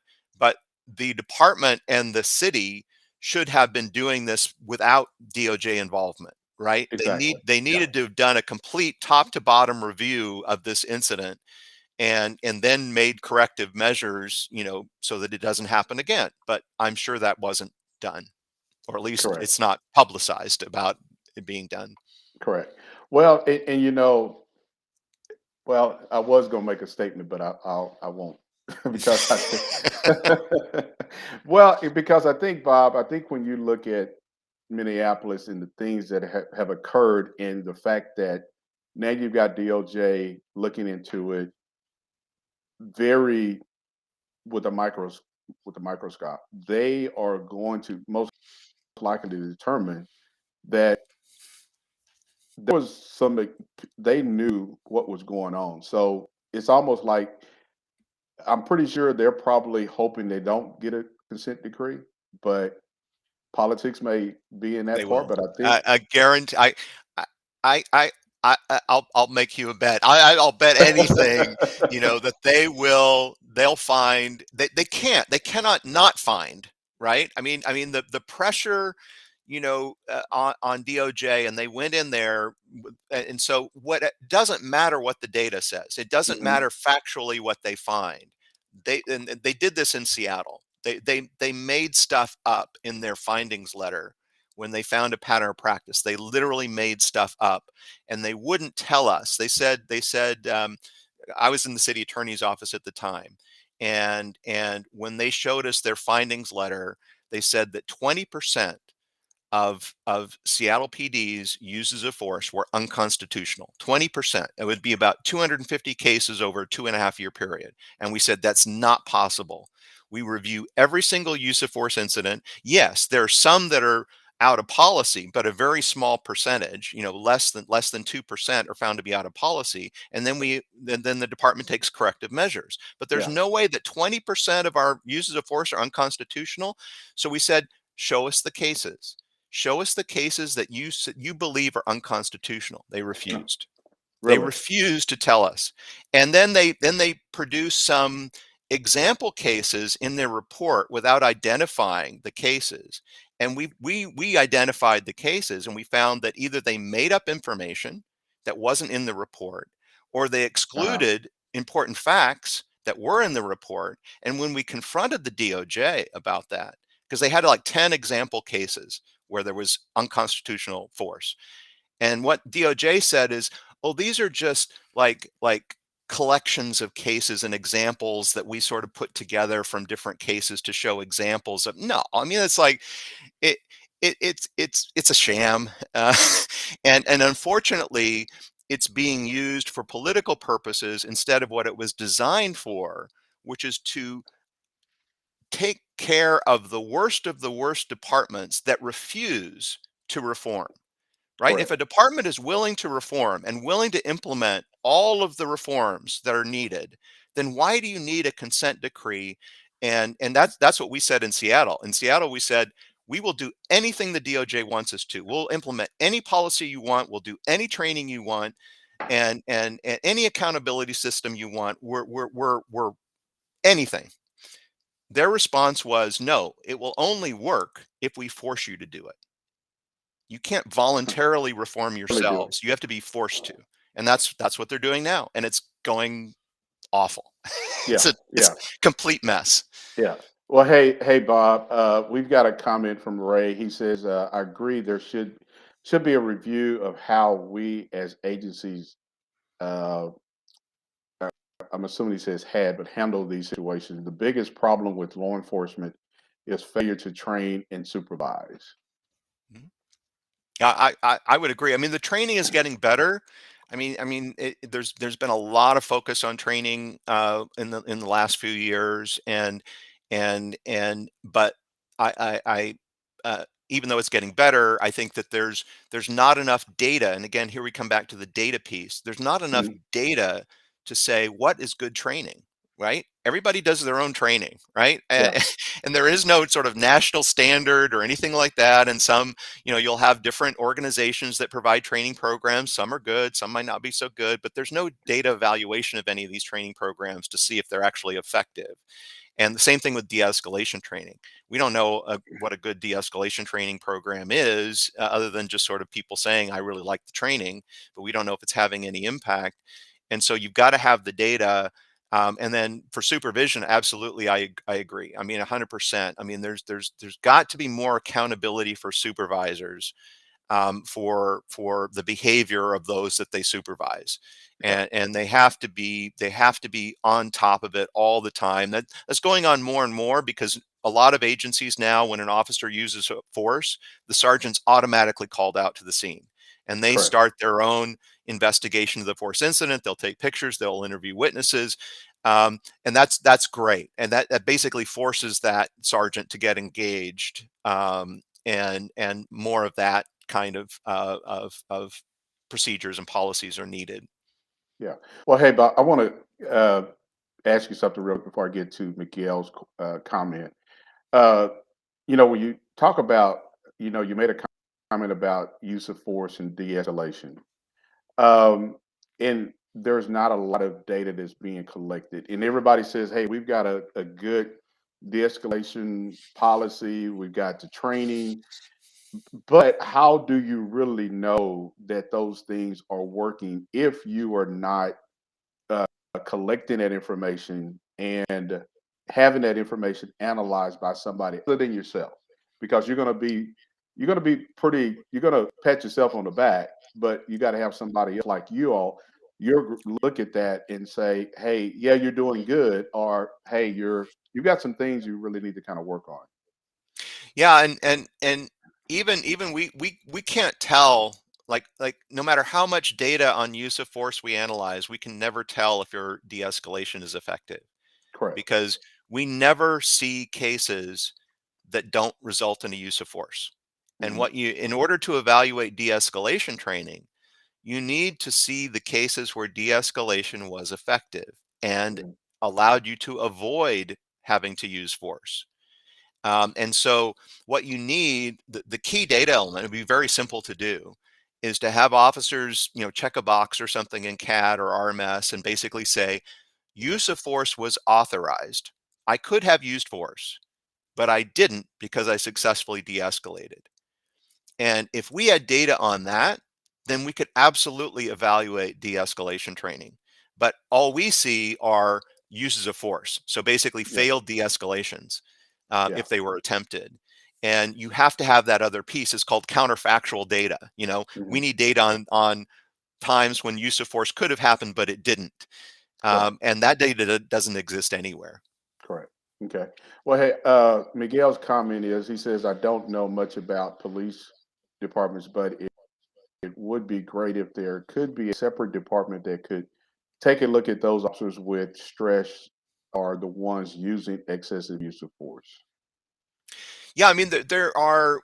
the department and the city should have been doing this without DOJ involvement, right? Exactly. They Yeah. needed to have done a complete top to bottom review of this incident and then made corrective measures, so that it doesn't happen again. But I'm sure that wasn't done, or at least Correct. it's not publicized about it being done. Correct. Well, and well, I was gonna make a statement, but I won't because I think well, because I think, Bob, I think when you look at Minneapolis and the things that have occurred, and the fact that now you've got DOJ looking into it very with a microscope, they are going to most likely to determine that there was they knew what was going on. So it's almost like I'm pretty sure they're probably hoping they don't get a consent decree, but politics may be in They that part. will. But I think, I guarantee. I, I, I, I'll make you a bet. I'll bet anything. That they will. They'll find. They can't. They cannot not find. Right. I mean the pressure. On DOJ, and they went in there, and so what? It doesn't matter what the data says. It doesn't mhm, matter factually what they find. They did this in Seattle. They made stuff up in their findings letter when they found a pattern of practice. They literally made stuff up, and they wouldn't tell us. They said I was in the city attorney's office at the time, and when they showed us their findings letter, they said that 20% of Seattle PD's uses of force were unconstitutional. 20%. It would be about 250 cases over a 2.5 year period. And we said that's not possible. We review every single use of force incident. Yes, there are some that are out of policy, but a very small percentage, less than 2% are found to be out of policy. And then the department takes corrective measures. But there's yeah, no way that 20% of our uses of force are unconstitutional. So we said, show us the cases. Show us the cases that you believe are unconstitutional. They refused. They really, refused to tell us. And then they produced some example cases in their report without identifying the cases. And we identified the cases, and we found that either they made up information that wasn't in the report, or they uh, excluded important facts that were in the report. And when we confronted the DOJ about that, because they had like 10 example cases where there was unconstitutional force. And what DOJ said is, "Oh, these are just like collections of cases and examples that we sort of put together from different cases to show examples of." No, I mean it's like it it's a sham, and unfortunately, it's being used for political purposes instead of what it was designed for, which is to take care of the worst departments that refuse to reform, right? If correct. a department is willing to reform and willing to implement all of the reforms that are needed, then why do you need a consent decree? And that's what we said in Seattle. In Seattle, we said we will do anything the DOJ wants us to. We'll implement any policy you want. We'll do any training you want, and any accountability system you want. We're anything. Their response was, no, it will only work if we force you to do it. You can't voluntarily reform Really do it. yourselves. You have to be forced to. And that's what they're doing now. And it's going awful. Yeah, It's yeah, complete mess. yeah. Well, hey, Bob. We've got a comment from Ray. He says, "I agree. There should be a review of how we as agencies, uh, I'm assuming he says had, but handle these situations. The biggest problem with law enforcement is failure to train and supervise." Mhm. I would agree. I mean, the training is getting better. There's been a lot of focus on training in the last few years, but even though it's getting better, I think that there's not enough data. And again, here we come back to the data piece. There's not enough Mhm. data to say what is good training, right? Everybody does their own training, right? Yeah, And there is no sort of national standard or anything like that. And some, you'll have different organizations that provide training programs. Some are good, some might not be so good, but there's no data evaluation of any of these training programs to see if they're actually effective. And the same thing with de-escalation training. We don't know what a good de-escalation training program is, other than just sort of people saying, I really like the training, but we don't know if it's having any impact. And so you've got to have the data. And then for supervision, absolutely, I agree. I mean, 100%. I mean, there's got to be more accountability for supervisors, for the behavior of those that they supervise, yeah, and they have to be on top of it all the time. That's going on more and more, because a lot of agencies now, when an officer uses force, the sergeant's automatically called out to the scene, and they correct. start their own investigation of the force incident. They'll take pictures, they'll interview witnesses, and that's great, and that basically forces that sergeant to get engaged, and more of that kind of procedures and policies are needed. Yeah. Well, hey, Bob, I want to ask you something real quick before I get to Miguel's comment. Uh, when you talk about, you made a comment about use of force and de-escalation. And there's not a lot of data that's being collected. And everybody says, hey, we've got a good de-escalation policy, we've got the training, but how do you really know that those things are working if you are not uh, collecting that information and having that information analyzed by somebody other than yourself? Because you're going to pat yourself on the back, but you got to have somebody else like you all look at that and say, hey, yeah, you're doing good, or hey, you've got some things you really need to kind of work on. Yeah, and even we can't tell, like no matter how much data on use of force we analyze, we can never tell if your de-escalation is effective, Correct. because we never see cases that don't result in a use of force. And Hmm. in order to evaluate de-escalation training, you need to see the cases where de-escalation was effective and Hmm. allowed you to avoid having to use force. And so what you need, the key data element, would be very simple to do, is to have officers, check a box or something in CAD or RMS and basically say, use of force was authorized. I could have used force, but I didn't because I successfully de-escalated. And if we had data on that, then we could absolutely evaluate de-escalation training. But all we see are uses of force. So basically Yeah. failed de-escalations, Yeah. if they were attempted. And you have to have that other piece. It's called counterfactual data. We Hmm. need data on times when use of force could have happened, but it didn't. Correct. And that data doesn't exist anywhere. Correct. Okay. Well, hey, Miguel's comment is he says, I don't know much about police departments, but it would be great if there could be a separate department that could take a look at those officers with stress or the ones using excessive use of force. Yeah, I mean, there are,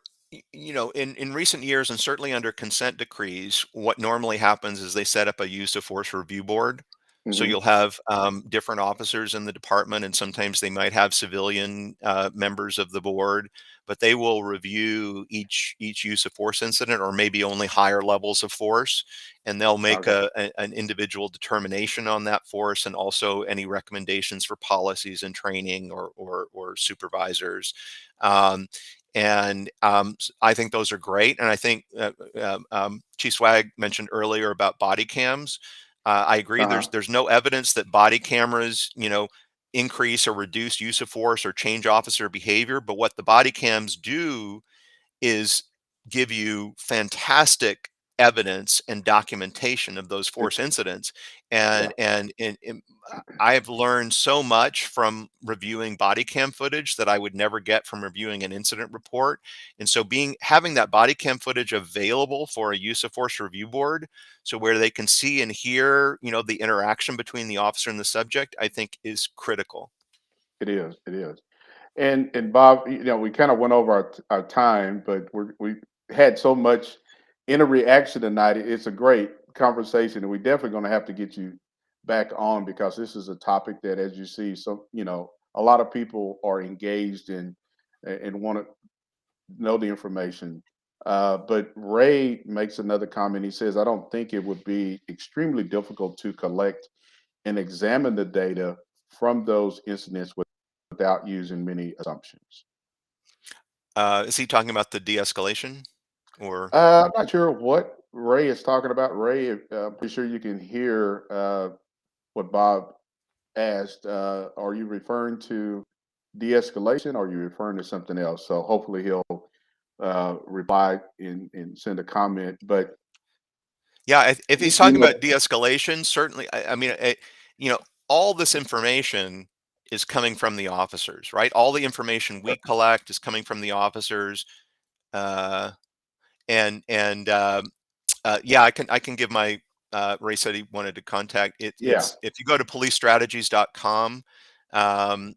in recent years, and certainly under consent decrees, what normally happens is they set up a use of force review board. So Hmm. you'll have different officers in the department, and sometimes they might have civilian members of the board, but they will review each use of force incident, or maybe only higher levels of force, and they'll make Okay. an individual determination on that force, and also any recommendations for policies and training, or supervisors. Um, I think those are great. And I think Chief Swag mentioned earlier about body cams. I agree. Uh-huh. There's no evidence that body cameras, increase or reduce use of force or change officer behavior. But what the body cams do is give you fantastic evidence and documentation of those Yeah. force incidents. Yeah. And I've learned so much from reviewing body cam footage that I would never get from reviewing an incident report. And so having that body cam footage available for a use of force review board, so where they can see and hear, the interaction between the officer and the subject, I think is critical. It is. It is. And Bob, we kind of went over our time, but we had so much interaction tonight. It's a great conversation, and we're definitely going to have to get you back on because this is a topic that, as you see, so a lot of people are engaged in and want to know the information. But Ray makes another comment. He says, "I don't think it would be extremely difficult to collect and examine the data from those incidents without using many assumptions." Is he talking about the de-escalation or? I'm not sure what Ray is talking about. Ray, I'm pretty sure you can hear what Bob asked. Are you referring to de-escalation or are you referring to something else? So hopefully he'll reply and send a comment. But Yeah, if you he's you talking know, about de-escalation, certainly. I mean, you know, all this information is coming from the officers, right? All the information we collect is coming from the officers, uh, and yeah, I can give my. Ray said he wanted to contact it. yeah, If you go to policestrategies.com, our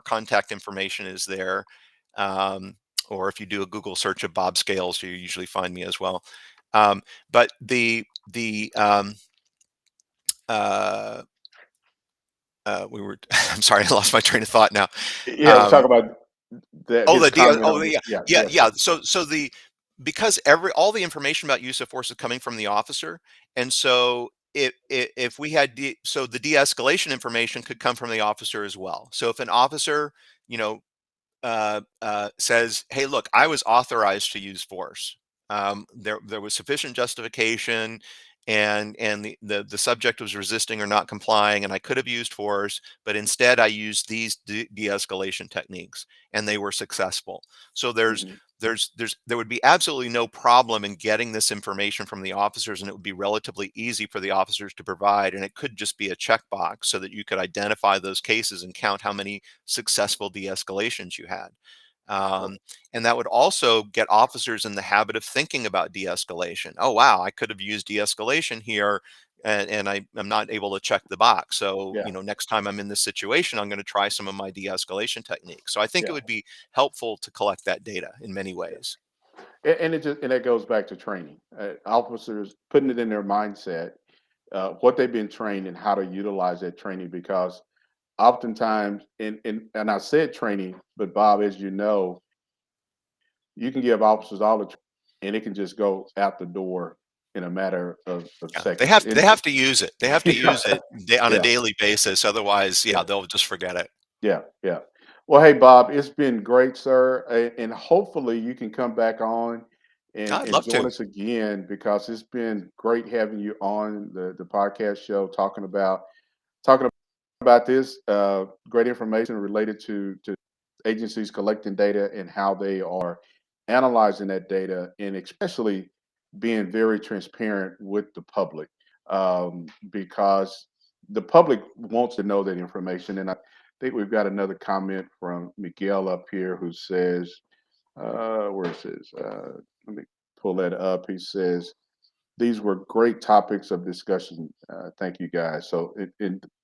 contact information is there. Um, or if you do a Google search of Bob Scales, you usually find me as well. Um, but the uh, we were. I'm sorry, I lost my train of thought now. yeah, we're Um, talking about that Oh, his the deal. comment Oh, on it. yeah, Yeah, yeah, yeah, yeah. So because all the information about use of force is coming from the officer, and so if we had so the de-escalation information could come from the officer as well. So if an officer, you know, says, "Hey, look, I was authorized to use force. There was sufficient justification, and the subject was resisting or not complying, and I could have used force, but instead I used these de-escalation techniques, and they were successful." So mhm, there would be absolutely no problem in getting this information from the officers, and it would be relatively easy for the officers to provide, and it could just be a checkbox so that you could identify those cases and count how many successful de-escalations you had. right, Um, and that would also get officers in the habit of thinking about de-escalation. Oh, wow, I could have used de-escalation here, and I'm not able to check the box. So, yeah, next time I'm in this situation, I'm going to try some of my de-escalation techniques. So I think it yeah. would be helpful to collect that data in many Yeah. ways. And that goes back to training. Officers putting it in their mindset, what they've been trained and how to utilize that training. Because oftentimes, and I said training, but Bob, as you know, you can give officers all the training, and it can just go out the door in a matter of Yeah, they seconds. have they have to use it. They have to Yeah, use it on a yeah, daily basis. Otherwise, yeah, yeah. they'll just forget it. Yeah, yeah. Well, hey, Bob, it's been great, sir. And hopefully you can come back on I'd and love join to. us again because it's been great having you on the podcast show talking about this great information related to agencies collecting data and how they are analyzing that data and especially being very transparent with the public because the public wants to know that information. And I think we've got another comment from Miguel up here who says, where it says, let me pull that up. He says, these were great topics of discussion. Thank you guys. So,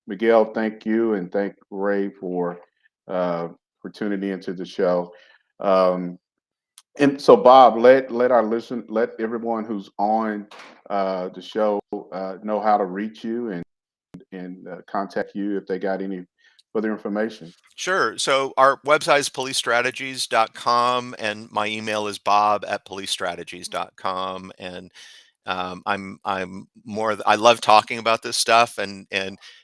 Miguel, thank you, and thank Ray uh, for tuning into the show. Um, And so, Bob, let everyone who's on the show know how to reach you and contact you if they got any further information. Sure. So our website is policestrategies.com, and my email is bob@policestrategies.com. And I love talking about this stuff and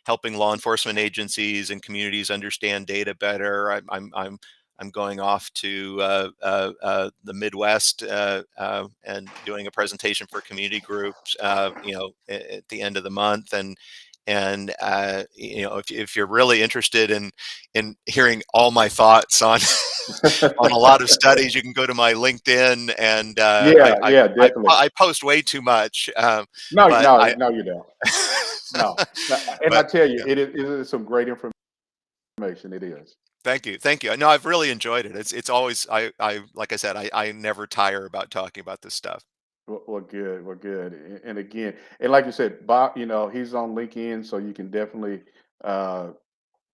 helping law enforcement agencies and communities understand data better. I'm going off to the Midwest and doing a presentation for community groups, at the end of the month. If you're really interested in hearing all my thoughts on on a lot of studies, you can go to my LinkedIn, and Yeah, yeah, definitely. I post way too much, No, but no, I no, you don't. No, and I but tell you, yeah, it is some great information. It is. thank you. No, I've really enjoyed it. It's always I like I said, I never tire about talking about this stuff. Well, good. Well, good. And again, and like you said, Bob, he's on LinkedIn, so you can definitely uh,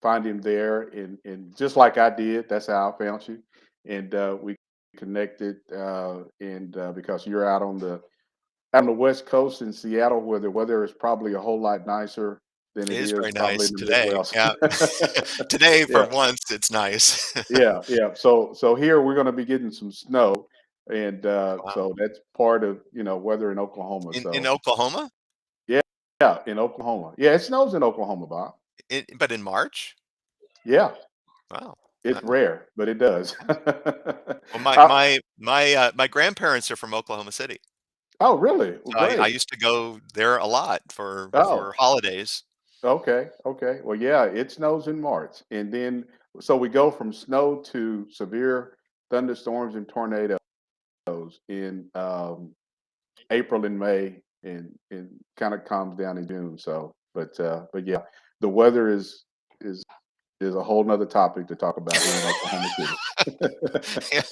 find him there. And just like I did, that's how I found you. And we connected, and because you're out on the West Coast in Seattle, where the weather is probably a whole lot nicer than It it is is very probably nice in the today. Midwest. Yeah. Today for Yeah, once it's nice. yeah, yeah. So here we're going to be getting some snow, and Wow. so that's part of weather in Oklahoma. In So Oklahoma? yeah, yeah, in Oklahoma. Yeah, it snows in Oklahoma, Bob. But in March? Yeah, Wow. it's Wow. rare, but it does. Well, my Uh, my my my grandparents are from Oklahoma City. oh, really? Well, So I great. used to go there a lot for Oh, holidays. okay, okay. Well, yeah, it snows in March, and then so we go from snow to severe thunderstorms and tornadoes in April and May, and kind of calms down in June. So, but yeah, the weather is is a whole nother topic to talk about here in Oklahoma City. Yeah.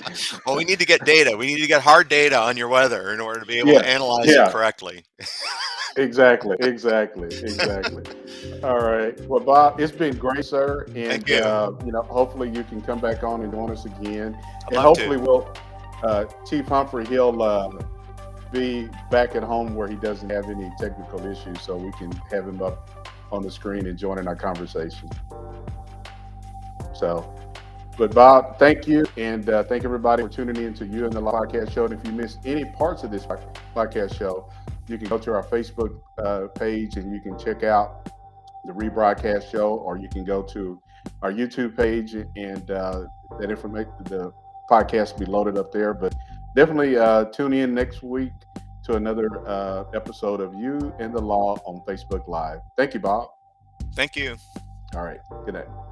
Well, we need to get data. We need to get hard data on your weather in order to be able to Yeah, analyze it yeah, correctly. exactly, exactly, exactly. All right. Well, Bob, it's been great, sir. Thank And, you. hopefully you can come back on and join us again. I'd And love to. hopefully Chief Humphrey, he'll be back at home where he doesn't have any technical issues so we can have him up on the screen and joining our conversation. So, but Bob, thank you. And thank everybody for tuning in to You and the Law Podcast Show. And if you missed any parts of this podcast show, you can go to our Facebook page and you can check out the rebroadcast show, or you can go to our YouTube page and that information, the podcast will be loaded up there. But definitely tune in next week to another episode of You and the Law on Facebook Live. Thank you, Bob. Thank you. All right. Good night.